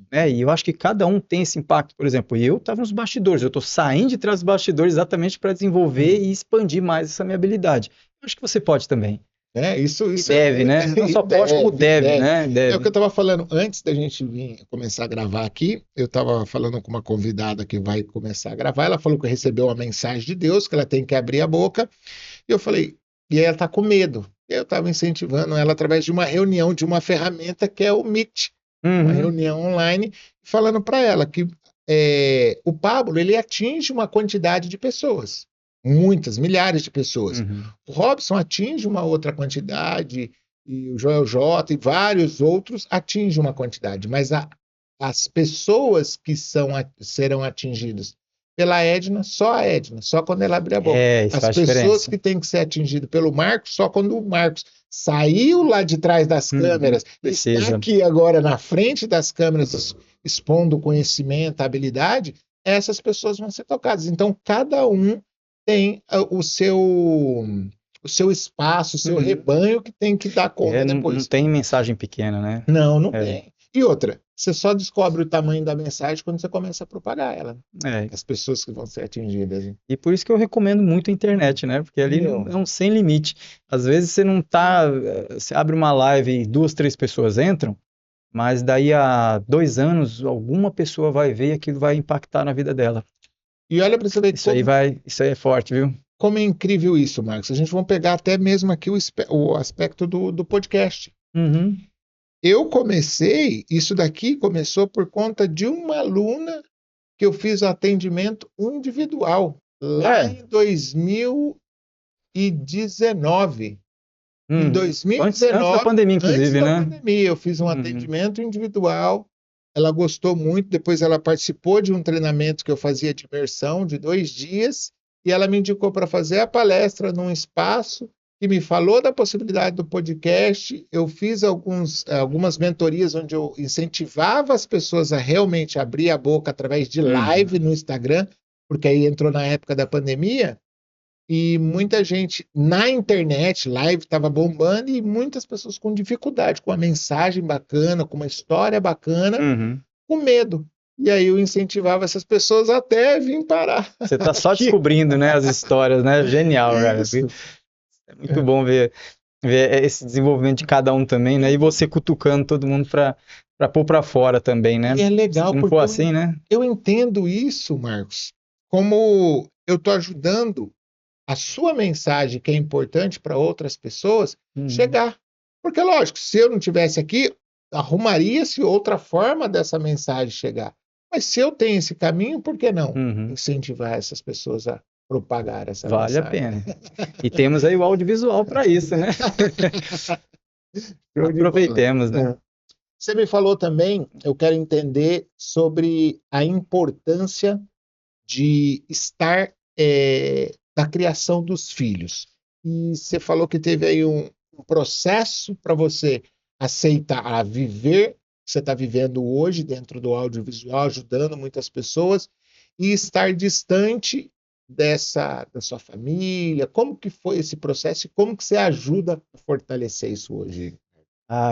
né? E eu acho que cada um tem esse impacto. Por exemplo, eu estava nos bastidores, eu estou saindo de trás dos bastidores exatamente para desenvolver e expandir mais essa minha habilidade. Eu acho que você pode também. Isso deve, né? Não só pode, como deve, né? É o que eu estava falando antes da gente vir começar a gravar aqui. Eu estava falando com uma convidada que vai começar a gravar. Ela falou que recebeu uma mensagem de Deus, que ela tem que abrir a boca. E eu falei, e aí ela está com medo. Eu estava incentivando ela através de uma reunião, de uma ferramenta que é o Meet, uma reunião online, falando para ela que o Pablo ele atinge uma quantidade de pessoas. Muitas, milhares de pessoas. O Robson atinge uma outra quantidade, e o Joel J e vários outros atingem uma quantidade, mas as pessoas que serão atingidas pela Edna, só a Edna, só quando ela abrir a boca. As pessoas que têm que ser atingidas pelo Marcos, só quando o Marcos saiu lá de trás das câmeras, está aqui agora na frente das câmeras, expondo o conhecimento, a habilidade, essas pessoas vão ser tocadas. Então, cada um tem o seu espaço, o seu rebanho que tem que dar conta depois. Não tem mensagem pequena, né? Não tem. E outra, você só descobre o tamanho da mensagem quando você começa a propagar ela. As pessoas que vão ser atingidas. E por isso que eu recomendo muito a internet, né? Porque ali é um sem limite. Às vezes você não tá... Você abre uma live e 2, 3 pessoas entram, mas daí a 2 anos alguma pessoa vai ver e aquilo vai impactar na vida dela. E olha para você ver isso aí é forte, viu? Como é incrível isso, Marcos. A gente vai pegar até mesmo aqui o aspecto do podcast. Eu comecei, isso daqui começou por conta de uma aluna que eu fiz o atendimento individual lá em 2019. Em 2019, antes da pandemia, inclusive, antes da pandemia, eu fiz um atendimento individual. Ela gostou muito, depois ela participou de um treinamento que eu fazia de imersão de 2 dias, e ela me indicou para fazer a palestra num espaço e me falou da possibilidade do podcast. Eu fiz algumas mentorias onde eu incentivava as pessoas a realmente abrir a boca através de live no Instagram, porque aí entrou na época da pandemia, e muita gente na internet, live estava bombando, e muitas pessoas com dificuldade, com uma mensagem bacana, com uma história bacana, com medo. E aí eu incentivava essas pessoas até vir parar. Você está só descobrindo, né, as histórias, né? Genial, cara. É muito bom ver esse desenvolvimento de cada um também, né? E você cutucando todo mundo para pôr para fora também, né? E é legal, se não for assim, né? Eu entendo isso, Marcos, como eu estou ajudando a sua mensagem, que é importante para outras pessoas, chegar. Porque, lógico, se eu não tivesse aqui, arrumaria-se outra forma dessa mensagem chegar. Mas se eu tenho esse caminho, por que não incentivar essas pessoas a propagar essa mensagem? Vale a pena. E temos aí o audiovisual para isso, né? Aproveitemos, né? Você me falou também, eu quero entender sobre a importância de estar da criação dos filhos. E você falou que teve aí um processo para você aceitar, a viver, você está vivendo hoje dentro do audiovisual, ajudando muitas pessoas, e estar distante da sua família. Como que foi esse processo e como que você ajuda a fortalecer isso hoje?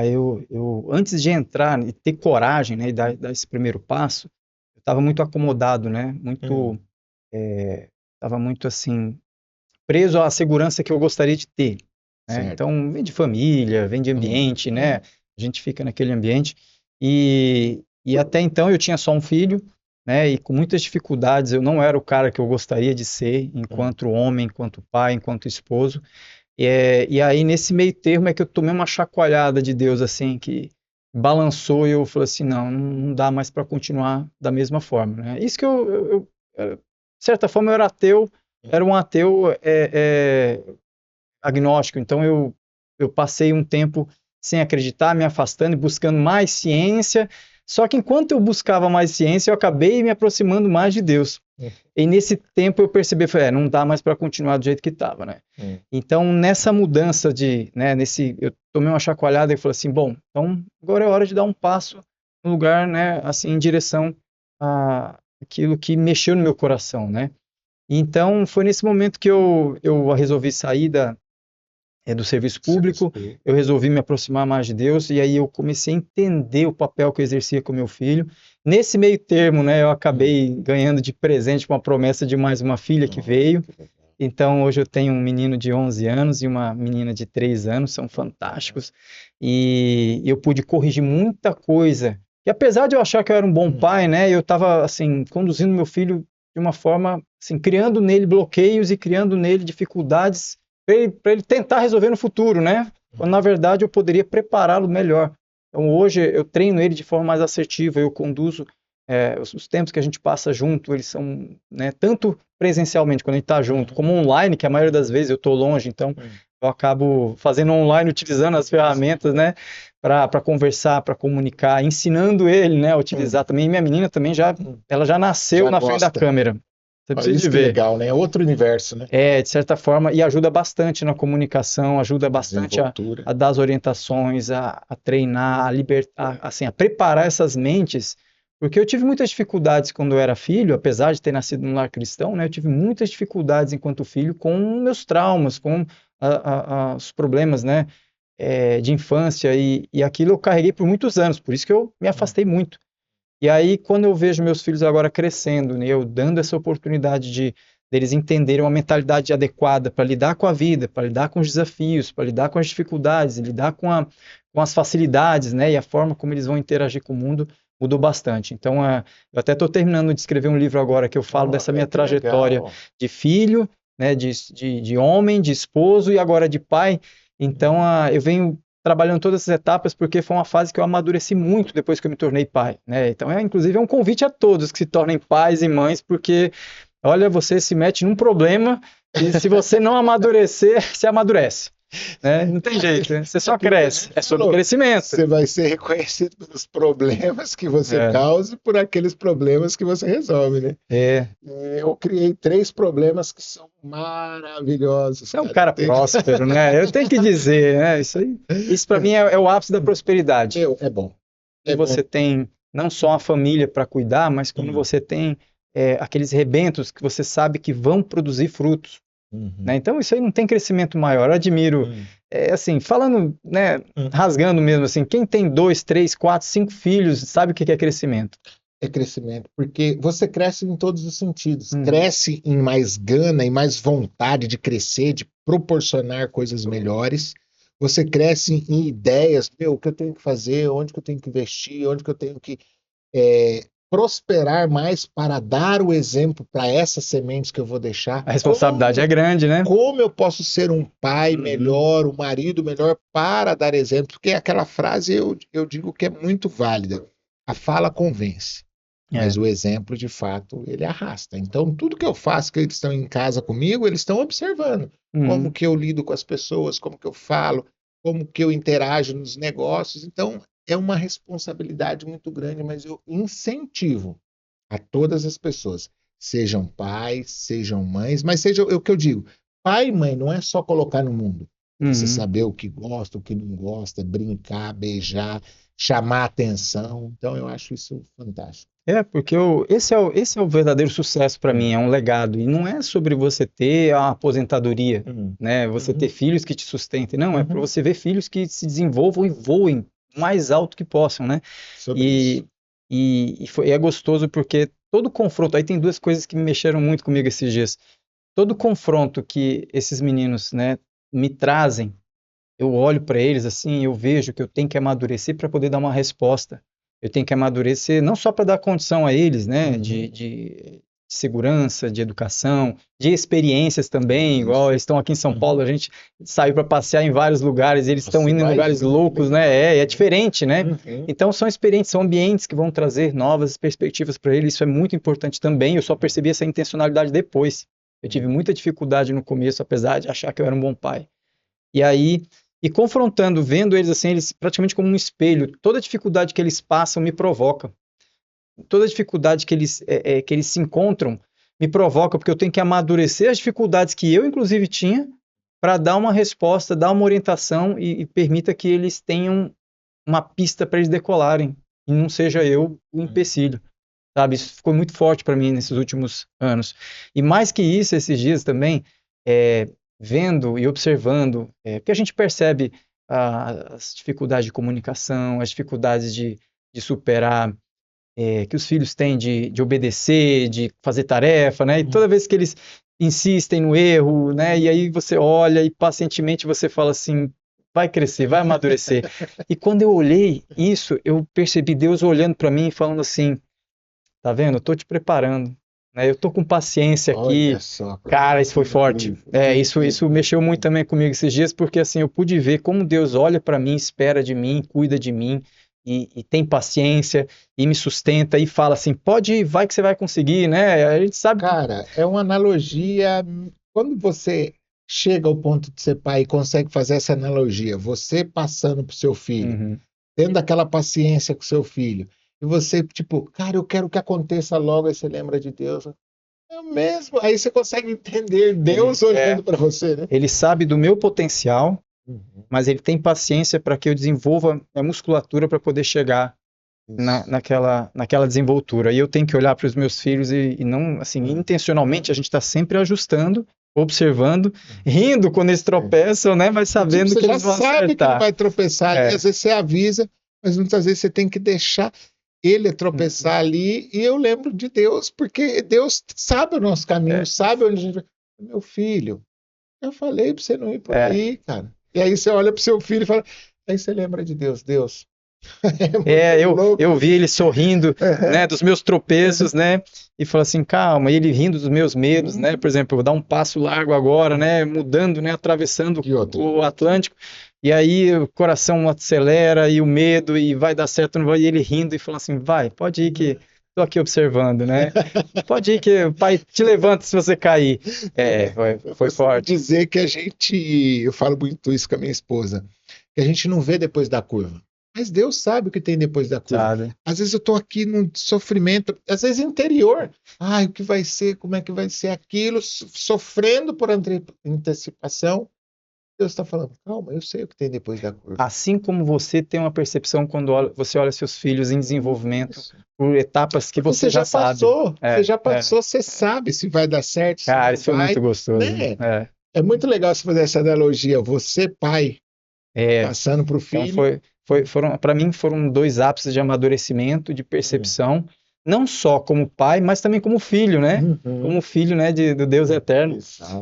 Eu antes de entrar e ter coragem, né, e dar esse primeiro passo, eu estava muito acomodado, né, estava muito assim, preso à segurança que eu gostaria de ter, né? Então, vem de família, vem de ambiente, né, a gente fica naquele ambiente, e até então eu tinha só um filho, né? E com muitas dificuldades, eu não era o cara que eu gostaria de ser, enquanto homem, enquanto pai, enquanto esposo. E aí, nesse meio termo, é que eu tomei uma chacoalhada de Deus, assim, que balançou e eu falei assim, não dá mais para continuar da mesma forma, né? Isso que de certa forma, eu era um ateu agnóstico, então eu passei um tempo sem acreditar, me afastando e buscando mais ciência, só que enquanto eu buscava mais ciência, eu acabei me aproximando mais de Deus. E nesse tempo eu percebi, falei, não dá mais para continuar do jeito que estava, né? Então, nessa mudança né, eu tomei uma chacoalhada e falei assim, bom, então agora é hora de dar um passo no lugar, né, assim, em direção a aquilo que mexeu no meu coração, né? Então, foi nesse momento que eu resolvi sair do serviço público, eu resolvi me aproximar mais de Deus, e aí eu comecei a entender o papel que eu exercia com meu filho. Nesse meio termo, né, eu acabei ganhando de presente uma promessa de mais uma filha que veio. Então, hoje eu tenho um menino de 11 anos e uma menina de 3 anos, são fantásticos, e eu pude corrigir muita coisa. E apesar de eu achar que eu era um bom pai, né, eu estava, assim, conduzindo meu filho de uma forma, assim, criando nele bloqueios e criando nele dificuldades para ele tentar resolver no futuro, né? Quando, na verdade, eu poderia prepará-lo melhor. Então, hoje, eu treino ele de forma mais assertiva, eu conduzo os tempos que a gente passa junto, eles são, né, tanto presencialmente, quando a gente está junto, como online, que a maioria das vezes eu estou longe, então eu acabo fazendo online, utilizando as ferramentas, né, para conversar, para comunicar, ensinando ele, né, a utilizar também. E minha menina também ela já nasceu na frente da câmera. Você precisa Isso de que ver. legal, né? É outro universo, né? De certa forma, e ajuda bastante na comunicação, ajuda bastante a dar as orientações, a treinar, a libertar, assim, a preparar essas mentes, porque eu tive muitas dificuldades quando eu era filho, apesar de ter nascido num lar cristão, né? Eu tive muitas dificuldades enquanto filho com meus traumas, com os problemas, né? De infância, e aquilo eu carreguei por muitos anos, por isso que eu me afastei muito. E aí, quando eu vejo meus filhos agora crescendo, né, eu dando essa oportunidade deles entenderem uma mentalidade adequada para lidar com a vida, para lidar com os desafios, para lidar com as dificuldades, lidar com as facilidades, né, e a forma como eles vão interagir com o mundo mudou bastante. Então, eu até estou terminando de escrever um livro agora que eu falo dessa minha trajetória de filho, né, de homem, de esposo e agora de pai. Então, eu venho trabalhando todas essas etapas, porque foi uma fase que eu amadureci muito depois que eu me tornei pai, né? Então, inclusive, é um convite a todos que se tornem pais e mães, porque, olha, você se mete num problema e se você não amadurecer, você amadurece. Né? Não tem jeito, né? Você só cresce. É sobre crescimento. Você vai ser reconhecido pelos problemas que você causa e por aqueles problemas que você resolve, né? Eu criei 3 problemas que são maravilhosos. É um cara próspero, né? Eu tenho que dizer, né? Isso para mim é o ápice da prosperidade. É bom. E você tem não só a família para cuidar, mas quando você tem aqueles rebentos que você sabe que vão produzir frutos. Né? Então isso aí não tem crescimento maior. Eu admiro, assim, falando, né, rasgando mesmo, assim, quem tem 2, 3, 4, 5 filhos sabe o que é crescimento. É crescimento, porque você cresce em todos os sentidos. Cresce em mais gana e mais vontade de crescer, de proporcionar coisas melhores. Você cresce em ideias, o que eu tenho que fazer, onde que eu tenho que investir, onde que eu tenho que prosperar mais para dar o exemplo para essas sementes que eu vou deixar. A responsabilidade é grande, né? Como eu posso ser um pai melhor, um marido melhor para dar exemplo? Porque aquela frase eu digo que é muito válida. A fala convence, mas o exemplo, de fato, ele arrasta. Então, tudo que eu faço, que eles estão em casa comigo, eles estão observando como que eu lido com as pessoas, como que eu falo, como que eu interajo nos negócios. Então, é uma responsabilidade muito grande, mas eu incentivo a todas as pessoas, sejam pais, sejam mães, mas seja o que eu digo, pai e mãe não é só colocar no mundo, você saber o que gosta, o que não gosta, brincar, beijar, chamar atenção. Então eu acho isso fantástico. Porque esse é o verdadeiro sucesso para mim, é um legado. E não é sobre você ter a aposentadoria, né? Você ter filhos que te sustentem. Não, é para você ver filhos que se desenvolvam e voem o mais alto que possam, né? E é gostoso porque todo confronto... Aí tem 2 coisas que me mexeram muito comigo esses dias. Todo confronto que esses meninos, né, me trazem, eu olho para eles assim, eu vejo que eu tenho que amadurecer para poder dar uma resposta. eu tenho que amadurecer não só para dar condição a eles, né, de segurança, de educação, de experiências também, igual eles estão aqui em São Paulo, a gente saiu para passear em vários lugares, eles estão indo em lugares loucos, né, é diferente, né, então são experiências, são ambientes que vão trazer novas perspectivas para eles, isso é muito importante também, eu só percebi essa intencionalidade depois, eu tive muita dificuldade no começo, apesar de achar que eu era um bom pai, e aí, e confrontando, vendo eles assim, eles praticamente como um espelho, toda dificuldade que eles passam me provoca, toda dificuldade que eles se encontram me provoca, porque eu tenho que amadurecer as dificuldades que eu, inclusive, tinha, para dar uma resposta, dar uma orientação e permita que eles tenham uma pista para eles decolarem, e não seja eu o empecilho, sabe? Isso ficou muito forte para mim nesses últimos anos. E mais que isso, esses dias também, vendo e observando, porque a gente percebe as dificuldades de comunicação, as dificuldades de superar que os filhos têm de obedecer, de fazer tarefa, né? E toda vez que eles insistem no erro, né? E aí você olha e pacientemente você fala assim, vai crescer, vai amadurecer. E quando eu olhei isso, eu percebi Deus olhando para mim e falando assim, tá vendo? Eu tô te preparando, né? Eu tô com paciência aqui. Olha só, Cara, isso foi forte. Isso mexeu muito também comigo esses dias, porque assim, eu pude ver como Deus olha para mim, espera de mim, cuida de mim. E tem paciência, e me sustenta, e fala assim, pode ir, vai que você vai conseguir, né? A gente sabe... Cara, é uma analogia. Quando você chega ao ponto de ser pai e consegue fazer essa analogia, você passando pro seu filho, tendo aquela paciência com seu filho, e você, tipo, cara, eu quero que aconteça logo, aí você lembra de Deus. É mesmo. Aí você consegue entender Deus olhando para você, né? Ele sabe do meu potencial, mas ele tem paciência para que eu desenvolva a musculatura para poder chegar naquela desenvoltura. E eu tenho que olhar para os meus filhos e não, assim, intencionalmente a gente está sempre ajustando, observando, rindo quando eles tropeçam, né? Mas sabendo que eles vão acertar. Você já sabe que ele vai tropeçar, e às vezes você avisa, mas muitas vezes você tem que deixar ele tropeçar ali, e eu lembro de Deus, porque Deus sabe o nosso caminho, sabe onde a gente vai. Meu filho, eu falei para você não ir por aí, cara. E aí você olha pro seu filho e fala, aí você lembra de Deus, Deus. Eu vi ele sorrindo, né, dos meus tropeços, né, e falou assim, calma, e ele rindo dos meus medos, né, por exemplo, eu vou dar um passo largo agora, né, mudando, né, atravessando o Atlântico, e aí o coração acelera, e o medo, e vai dar certo, não vai, e ele rindo, e falou assim, vai, pode ir que tô aqui observando, né, pode ir que o pai te levanta se você cair. Foi forte. Dizer que eu falo muito isso com a minha esposa, que a gente não vê depois da curva. Mas Deus sabe o que tem depois da curva. Sabe. Às vezes eu estou aqui num sofrimento, às vezes interior. Ai, o que vai ser? Como é que vai ser aquilo? Sofrendo por antecipação. Deus está falando, calma, eu sei o que tem depois da curva. Assim como você tem uma percepção quando você olha seus filhos em desenvolvimento, por etapas que você já sabe. Você já passou, você sabe se vai dar certo. Cara, isso foi muito gostoso. Né? É muito legal você fazer essa analogia. Você, pai, passando para o filho. Então para mim foram 2 ápices de amadurecimento, de percepção, não só como pai, mas também como filho, né? Como filho, né, do Deus eterno.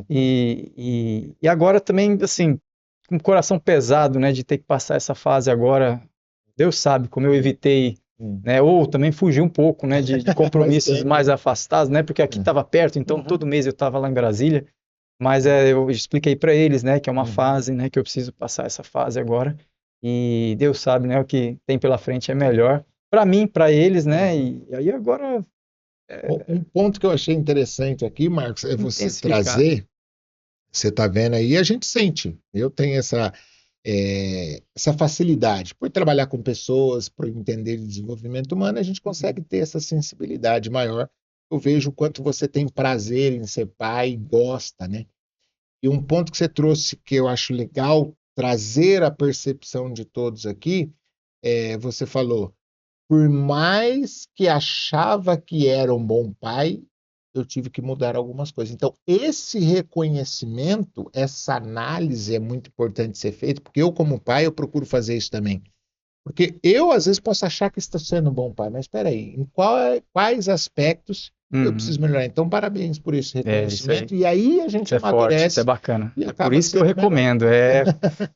E agora também, assim, com o coração pesado, né, de ter que passar essa fase agora. Deus sabe como eu evitei, né, ou também fugi um pouco, né, de compromissos mais afastados, né, porque aqui estava perto, então todo mês eu estava lá em Brasília. Mas eu expliquei para eles, né, que é uma fase, né, que eu preciso passar essa fase agora. E Deus sabe, né, o que tem pela frente é melhor para mim, para eles, né? E aí agora um ponto que eu achei interessante aqui, Marcos, é você trazer. Você está vendo aí, a gente sente. Eu tenho essa facilidade por trabalhar com pessoas, por entender o desenvolvimento humano, a gente consegue ter essa sensibilidade maior. Eu vejo o quanto você tem prazer em ser pai, gosta, né? E um ponto que você trouxe que eu acho legal trazer a percepção de todos aqui, você falou, por mais que achava que era um bom pai, eu tive que mudar algumas coisas. Então, esse reconhecimento, essa análise é muito importante ser feita, porque eu, como pai, eu procuro fazer isso também. Porque eu, às vezes, posso achar que estou sendo um bom pai, mas espera aí, em quais aspectos eu preciso melhorar? Então, parabéns por esse reconhecimento. E aí a gente amadurece. Forte, isso é bacana. Por isso que eu recomendo.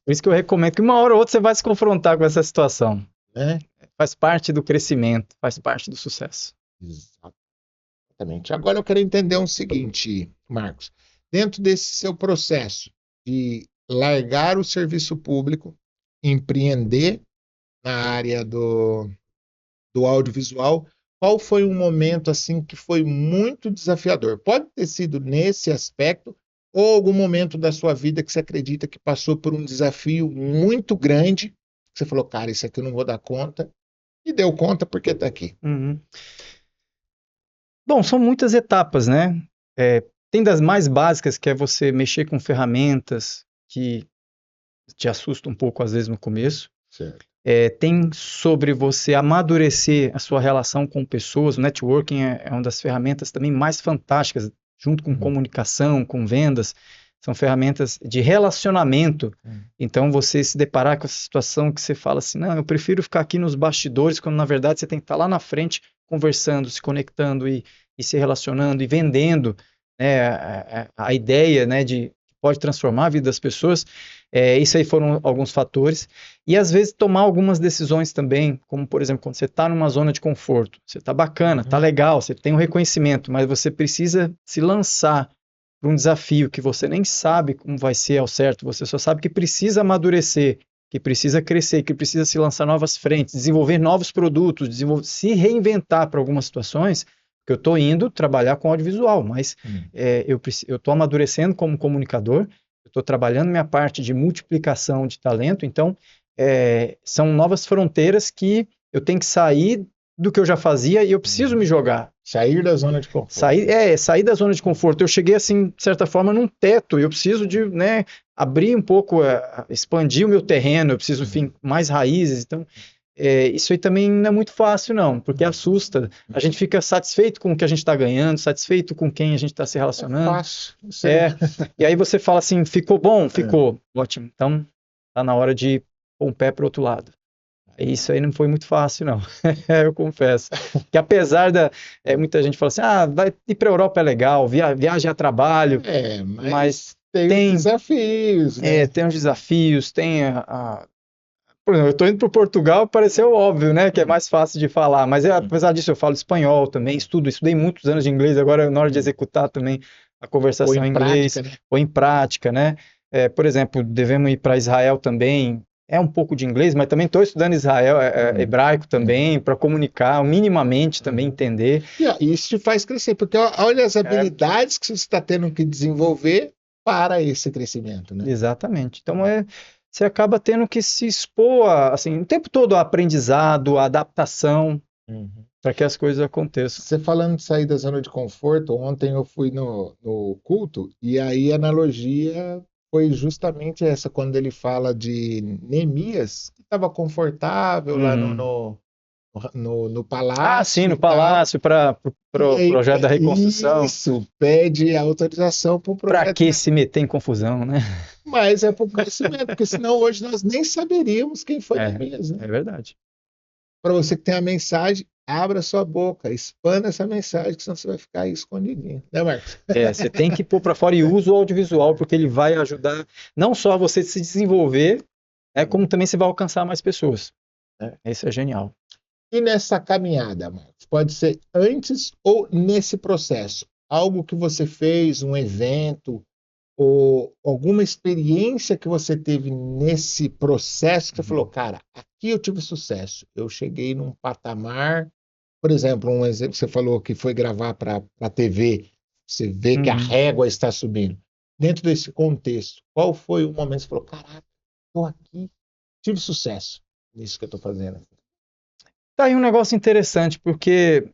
Por isso que eu recomendo que uma hora ou outra você vai se confrontar com essa situação. faz parte do crescimento, faz parte do sucesso. Exatamente. Agora eu quero entender o seguinte, Marcos. Dentro desse seu processo de largar o serviço público, empreender na área do audiovisual, qual foi um momento assim que foi muito desafiador? Pode ter sido nesse aspecto ou algum momento da sua vida que você acredita que passou por um desafio muito grande, que você falou, cara, isso aqui eu não vou dar conta, e deu conta porque está aqui. Uhum. Bom, são muitas etapas, né? Tem das mais básicas, que é você mexer com ferramentas que te assustam um pouco, às vezes, no começo. Certo. Tem sobre você amadurecer a sua relação com pessoas. O networking é uma das ferramentas também mais fantásticas, junto com comunicação, com vendas. São ferramentas de relacionamento. Então, você se deparar com essa situação que você fala assim, não, eu prefiro ficar aqui nos bastidores, quando na verdade você tem que estar lá na frente, conversando, se conectando e se relacionando e vendendo, né, a ideia, né, de que pode transformar a vida das pessoas. Isso aí foram alguns fatores. E às vezes tomar algumas decisões também, como por exemplo, quando você está numa zona de conforto, você está bacana, está legal, você tem um reconhecimento, mas você precisa se lançar para um desafio que você nem sabe como vai ser ao certo, você só sabe que precisa amadurecer, que precisa crescer, que precisa se lançar novas frentes, desenvolver novos produtos, se reinventar para algumas situações, porque eu estou indo trabalhar com audiovisual, mas eu estou amadurecendo como comunicador, eu estou trabalhando minha parte de multiplicação de talento, então são novas fronteiras que eu tenho que sair do que eu já fazia e eu preciso me jogar. Sair da zona de conforto. Sair da zona de conforto. Eu cheguei, assim, de certa forma, num teto. Eu preciso de, né, abrir um pouco, expandir o meu terreno. Eu preciso, enfim, mais raízes. Então, isso aí também não é muito fácil, não, porque assusta. A gente fica satisfeito com o que a gente está ganhando, satisfeito com quem a gente está se relacionando. É fácil. E aí você fala assim, ficou bom? Ficou. Ótimo. Então, tá na hora de pôr um pé para o outro lado. Isso aí não foi muito fácil, não. Eu confesso. Que apesar muita gente fala assim, vai ir para a Europa é legal, viagem a trabalho. Mas tem desafios, né? Tem uns desafios, por exemplo, eu estou indo para Portugal, pareceu óbvio, né? Que é mais fácil de falar. Mas apesar disso, eu falo espanhol também, estudei muitos anos de inglês, agora na hora de executar também a conversação em inglês, ou em prática, né? Por exemplo, devemos ir para Israel também. Um pouco de inglês, mas também estou estudando hebraico também, para comunicar, minimamente também entender. E isso te faz crescer, porque olha as habilidades que você está tendo que desenvolver para esse crescimento, né? Exatamente. Então, você acaba tendo que se expor, assim, o tempo todo a aprendizado, a adaptação, para que as coisas aconteçam. Você falando de sair da zona de conforto, ontem eu fui no culto, e aí a analogia foi justamente essa, quando ele fala de Neemias, que estava confortável lá no palácio. Sim, no palácio, para o projeto da reconstrução. Isso, pede autorização para o projeto. Para que se meter em confusão, né? Mas é para o crescimento, porque senão hoje nós nem saberíamos quem foi Neemias. Né? É verdade. Para você que tem a mensagem, abra sua boca, expanda essa mensagem, que senão você vai ficar aí escondidinho. Né, Marcos? Você tem que pôr para fora e usa o audiovisual, porque ele vai ajudar não só a você se desenvolver, como também você vai alcançar mais pessoas. Isso é genial. E nessa caminhada, Marcos, pode ser antes ou nesse processo? Algo que você fez, um evento, ou alguma experiência que você teve nesse processo que você falou, cara, aqui eu tive sucesso. Eu cheguei num patamar, por exemplo, um exemplo que você falou que foi gravar para a TV, você vê que a régua está subindo. Dentro desse contexto, qual foi o momento que você falou, caraca, estou aqui, tive sucesso nisso que eu estou fazendo? Tá aí um negócio interessante, porque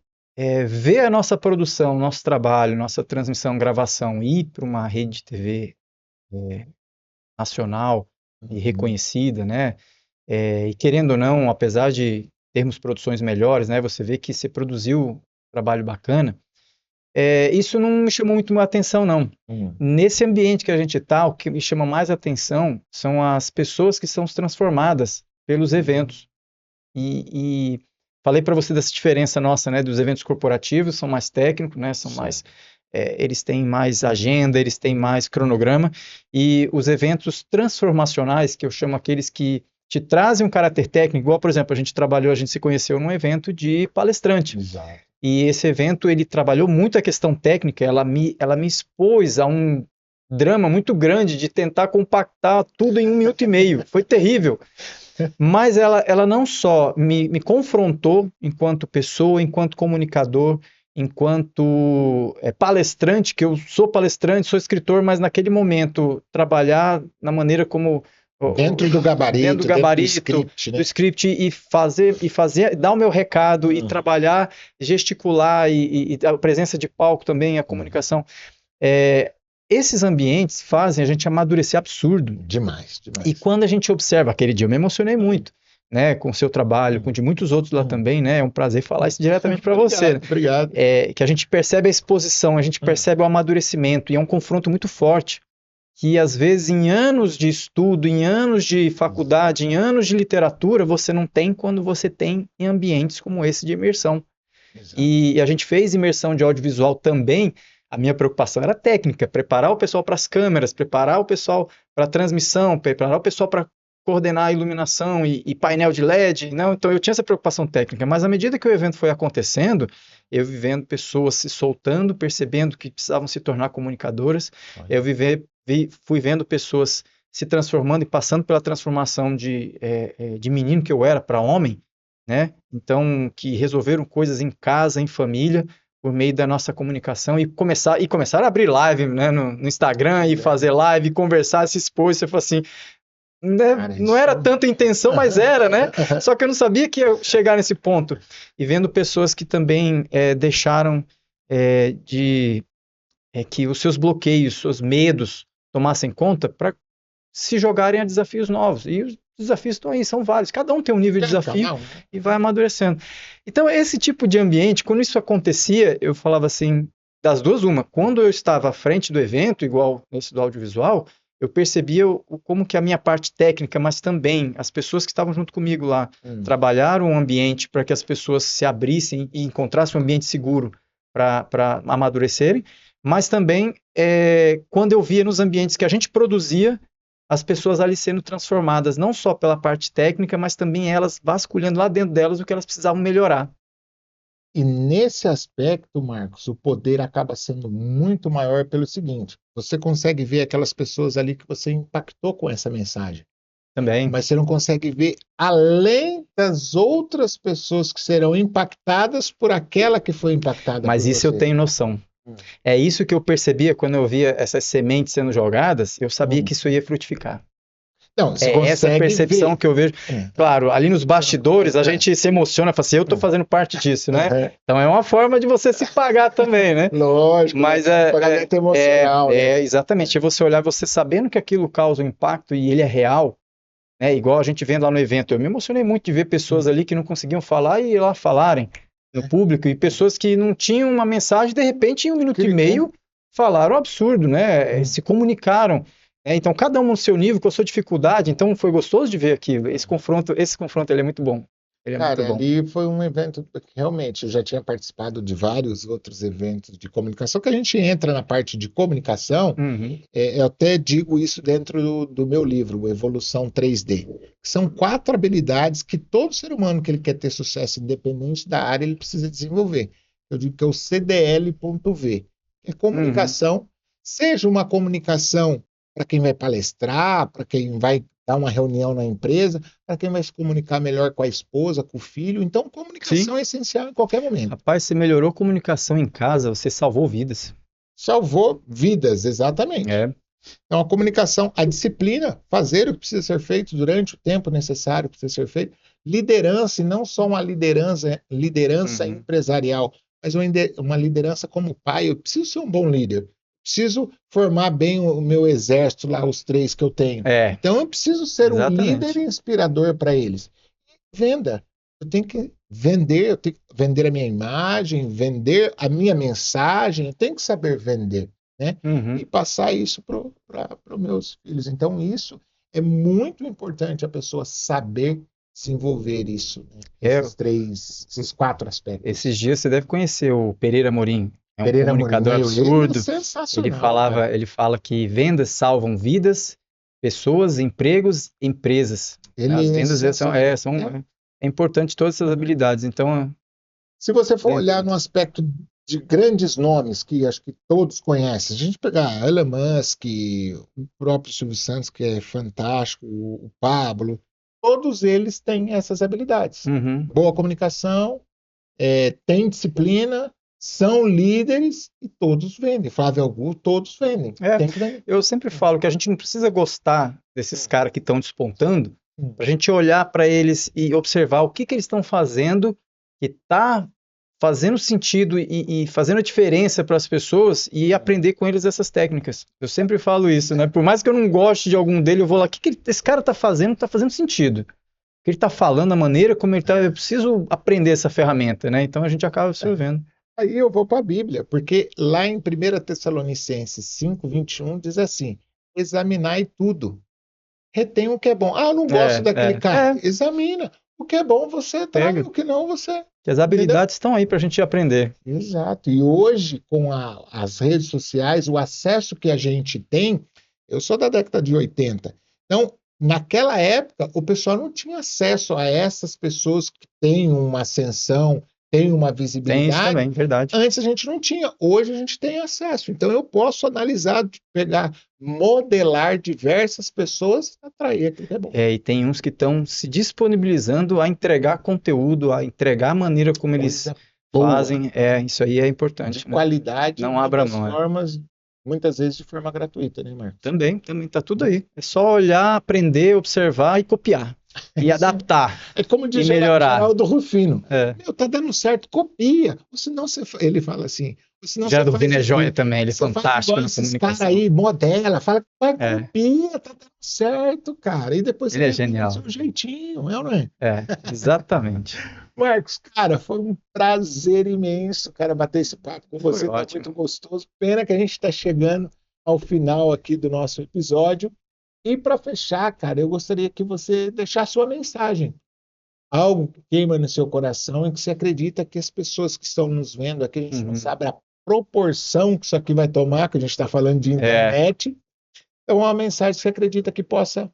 ver a nossa produção, nosso trabalho, nossa transmissão, gravação ir para uma rede de TV nacional e reconhecida, né? E querendo ou não, apesar de termos produções melhores, né? Você vê que você produziu um trabalho bacana. Isso não me chamou muito a atenção, não. Nesse ambiente que a gente está, o que me chama mais atenção são as pessoas que são transformadas pelos eventos. E falei para você dessa diferença nossa, né, dos eventos corporativos, são mais técnicos, né, são mais, eles têm mais agenda, eles têm mais cronograma, e os eventos transformacionais, que eu chamo aqueles que te trazem um caráter técnico, igual, por exemplo, a gente se conheceu num evento de palestrante. Exato. E esse evento, ele trabalhou muito a questão técnica, ela me expôs a um drama muito grande de tentar compactar tudo em 1 minuto e meio. Foi terrível. Mas ela não só me confrontou enquanto pessoa, enquanto comunicador, enquanto palestrante, que eu sou palestrante, sou escritor, mas naquele momento trabalhar na maneira como Dentro do gabarito, dentro do script, né? do script e fazer, dar o meu recado e trabalhar, gesticular e a presença de palco também, a comunicação. Esses ambientes fazem a gente amadurecer absurdo. Demais. E quando a gente observa, aquele dia eu me emocionei muito, né, com o seu trabalho, com de muitos outros lá também, né, é um prazer falar isso diretamente para você. Obrigado. Que a gente percebe a exposição, a gente percebe o amadurecimento, e é um confronto muito forte, que às vezes em anos de estudo, em anos de faculdade, em anos de literatura, você não tem quando você tem em ambientes como esse de imersão. Exato. E a gente fez imersão de audiovisual também. A minha preocupação era técnica, preparar o pessoal para as câmeras, preparar o pessoal para a transmissão, preparar o pessoal para coordenar a iluminação e painel de LED. Não, então eu tinha essa preocupação técnica, mas à medida que o evento foi acontecendo, eu vivendo pessoas se soltando, percebendo que precisavam se tornar comunicadoras, eu fui vendo pessoas se transformando e passando pela transformação de menino que eu era para homem, né? Então, que resolveram coisas em casa, em família, por meio da nossa comunicação e começaram a abrir live, né, no Instagram e fazer live, conversar, se expor, você fala assim, né, não era tanta intenção, mas era, né? Só que eu não sabia que ia chegar nesse ponto. E vendo pessoas que também deixaram que os seus bloqueios, seus medos tomassem conta para se jogarem a desafios novos. E os desafios estão aí, são vários. Cada um tem um nível de desafio e vai amadurecendo. Então, esse tipo de ambiente, quando isso acontecia, eu falava assim, das duas, uma. Quando eu estava à frente do evento, igual nesse do audiovisual, eu percebia como que a minha parte técnica, mas também as pessoas que estavam junto comigo lá, trabalharam um ambiente para que as pessoas se abrissem e encontrassem um ambiente seguro para amadurecerem, mas também quando eu via nos ambientes que a gente produzia, as pessoas ali sendo transformadas, não só pela parte técnica, mas também elas vasculhando lá dentro delas o que elas precisavam melhorar. E nesse aspecto, Marcos, o poder acaba sendo muito maior pelo seguinte, você consegue ver aquelas pessoas ali que você impactou com essa mensagem. Também. Mas você não consegue ver além das outras pessoas que serão impactadas por aquela que foi impactada Mas por isso você. eu tenho noção. É isso que eu percebia quando eu via essas sementes sendo jogadas, eu sabia que isso ia frutificar. Não, você essa percepção que eu vejo. Claro, ali nos bastidores a gente se emociona, fala assim, eu estou fazendo parte disso, né? Então é uma forma de você se pagar também, né? Lógico, mas pagamento emocional. Exatamente, é você olhar, você sabendo que aquilo causa um impacto e ele é real, né? Igual a gente vendo lá no evento, eu me emocionei muito de ver pessoas ali que não conseguiam falar e ir lá falarem no público, e pessoas que não tinham uma mensagem, de repente em 1 minuto e meio falaram absurdo, né? Se comunicaram. Então, cada um no seu nível, com a sua dificuldade, então foi gostoso de ver aquilo. Esse confronto ele é muito bom. Cara, ali foi um evento que realmente eu já tinha participado de vários outros eventos de comunicação, que a gente entra na parte de comunicação, eu até digo isso dentro do meu livro, o Evolução 3D. São 4 habilidades que todo ser humano que ele quer ter sucesso, independente da área, ele precisa desenvolver. Eu digo que é o CDL.V. É comunicação, seja uma comunicação para quem vai palestrar, para quem vai dar uma reunião na empresa, para quem vai se comunicar melhor com a esposa, com o filho. Então, comunicação é essencial em qualquer momento. Rapaz, você melhorou a comunicação em casa, você salvou vidas. Salvou vidas, exatamente. Então, a comunicação, a disciplina, fazer o que precisa ser feito durante o tempo necessário que precisa ser feito. Liderança, e não só uma liderança empresarial, mas uma liderança como pai. Eu preciso ser um bom líder. Preciso formar bem o meu exército lá, os 3 que eu tenho. Então eu preciso ser um líder inspirador para eles. Venda. Eu tenho que vender a minha imagem, vender a minha mensagem, eu tenho que saber vender, né? E passar isso para os meus filhos. Então isso é muito importante, a pessoa saber desenvolver isso, né? Esses 4 aspectos. Esses dias você deve conhecer o Pereira Amorim. É um comunicador absurdo. Ele fala que vendas salvam vidas, pessoas, empregos, empresas. As vendas essencial. é importante todas essas habilidades. Então, Se você for olhar no aspecto de grandes nomes que acho que todos conhecem, se a gente pegar Elon Musk, o próprio Silvio Santos, que é fantástico, o Pablo, todos eles têm essas habilidades. Boa comunicação, têm disciplina, são líderes e todos vendem. Flávio Augusto, todos vendem. Tem que vender. Eu sempre falo que a gente não precisa gostar desses caras que estão despontando, para a gente olhar para eles e observar o que eles estão fazendo que está fazendo sentido e fazendo a diferença para as pessoas e aprender com eles essas técnicas. Eu sempre falo isso, né? Por mais que eu não goste de algum dele, eu vou lá, o que esse cara está fazendo sentido. O que ele está falando, a maneira como ele está, eu preciso aprender essa ferramenta, né? Então a gente acaba absorvendo. Aí eu vou para a Bíblia, porque lá em 1 Tessalonicenses 5:21 diz assim: examinai tudo. Retém o que é bom. Eu não gosto daquele cara. Examina. O que é bom você traz, o que não você... Que as habilidades estão aí para a gente aprender. Exato. E hoje, com as redes sociais, o acesso que a gente tem... Eu sou da década de 80. Então, naquela época, o pessoal não tinha acesso a essas pessoas que têm uma ascensão, têm uma visibilidade. Tem isso também, verdade. Antes a gente não tinha, hoje a gente tem acesso. Então eu posso analisar, pegar, modelar diversas pessoas, atrair aquilo que é bom. E tem uns que estão se disponibilizando a entregar conteúdo, a entregar a maneira como eles fazem. Isso aí é importante. De qualidade, não abra mão. Formas, muitas vezes de forma gratuita, né, Marcos? Também está tudo aí. É só olhar, aprender, observar e copiar. E adaptar. É como diz o Geraldo Rufino. Meu, tá dando certo, copia. Ou senão ele fala assim. Geraldo Rufino é joia também, ele é fantástico na comunicação. Cara aí, modela, fala, copia, tá dando certo, cara. E depois ele é genial. Um jeitinho, não é? Exatamente. Marcos, cara, foi um prazer imenso, cara, bater esse papo com você. Foi tá muito gostoso. Pena que a gente está chegando ao final aqui do nosso episódio. E para fechar, cara, eu gostaria que você deixasse sua mensagem. Algo que queima no seu coração e que você acredita que as pessoas que estão nos vendo aqui, a gente não sabe a proporção que isso aqui vai tomar, que a gente está falando de internet. Então, uma mensagem que você acredita que possa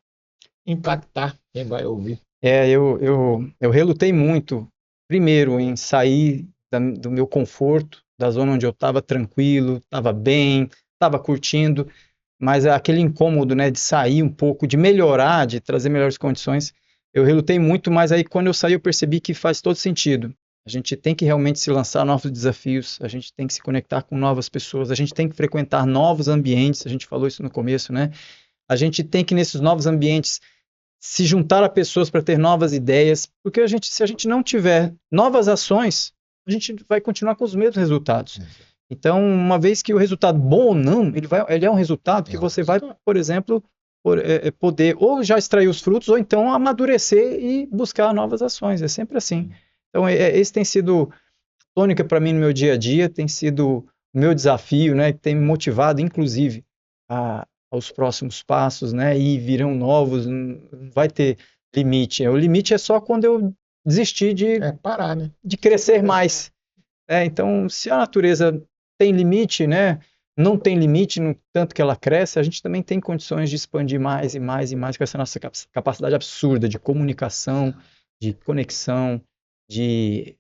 impactar quem vai ouvir. Eu relutei muito, primeiro, em sair do meu conforto, da zona onde eu estava tranquilo, estava bem, estava curtindo, mas aquele incômodo, né, de sair um pouco, de melhorar, de trazer melhores condições, eu relutei muito, mas aí quando eu saí eu percebi que faz todo sentido. A gente tem que realmente se lançar a novos desafios, a gente tem que se conectar com novas pessoas, a gente tem que frequentar novos ambientes, a gente falou isso no começo, né? A gente tem que, nesses novos ambientes, se juntar a pessoas para ter novas ideias, porque se a gente não tiver novas ações, a gente vai continuar com os mesmos resultados. Então, uma vez que o resultado, bom ou não, ele é um resultado que você vai, por exemplo, poder ou já extrair os frutos, ou então amadurecer e buscar novas ações. É sempre assim. Então, esse tem sido tônica para mim no meu dia a dia, tem sido o meu desafio, né, que tem me motivado, inclusive, aos próximos passos, né, e virão novos, não vai ter limite. O limite é só quando eu desistir de parar, né? De crescer mais. Então, se a natureza tem limite, né, não tem limite no tanto que ela cresce, a gente também tem condições de expandir mais e mais e mais com essa nossa capacidade absurda de comunicação, de conexão, de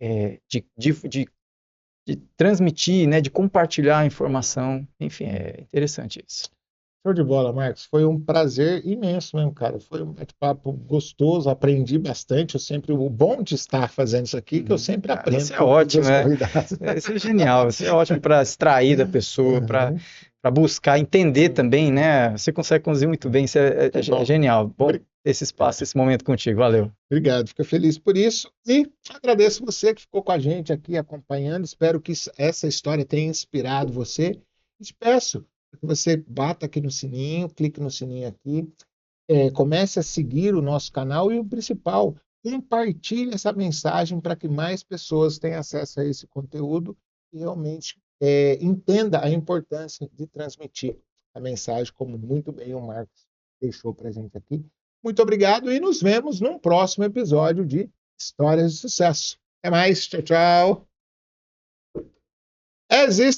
transmitir, né, de compartilhar a informação. Enfim, é interessante isso. Show de bola, Marcos. Foi um prazer imenso mesmo, cara. Foi um bate-papo gostoso, aprendi bastante. O bom de estar fazendo isso aqui, que eu sempre aprendo. Isso é ótimo, Isso é genial. Isso é ótimo para extrair da pessoa, para buscar entender também, né? Você consegue conduzir muito bem, isso é genial. Bom esse espaço, esse momento contigo. Valeu. Obrigado, fico feliz por isso. E agradeço você que ficou com a gente aqui acompanhando. Espero que essa história tenha inspirado você. E te peço que você bata aqui no sininho, clique no sininho aqui, comece a seguir o nosso canal e o principal, compartilhe essa mensagem para que mais pessoas tenham acesso a esse conteúdo e realmente entenda a importância de transmitir a mensagem, como muito bem o Marcos deixou para a gente aqui. Muito obrigado e nos vemos num próximo episódio de Histórias de Sucesso. Até mais, tchau, tchau. Existe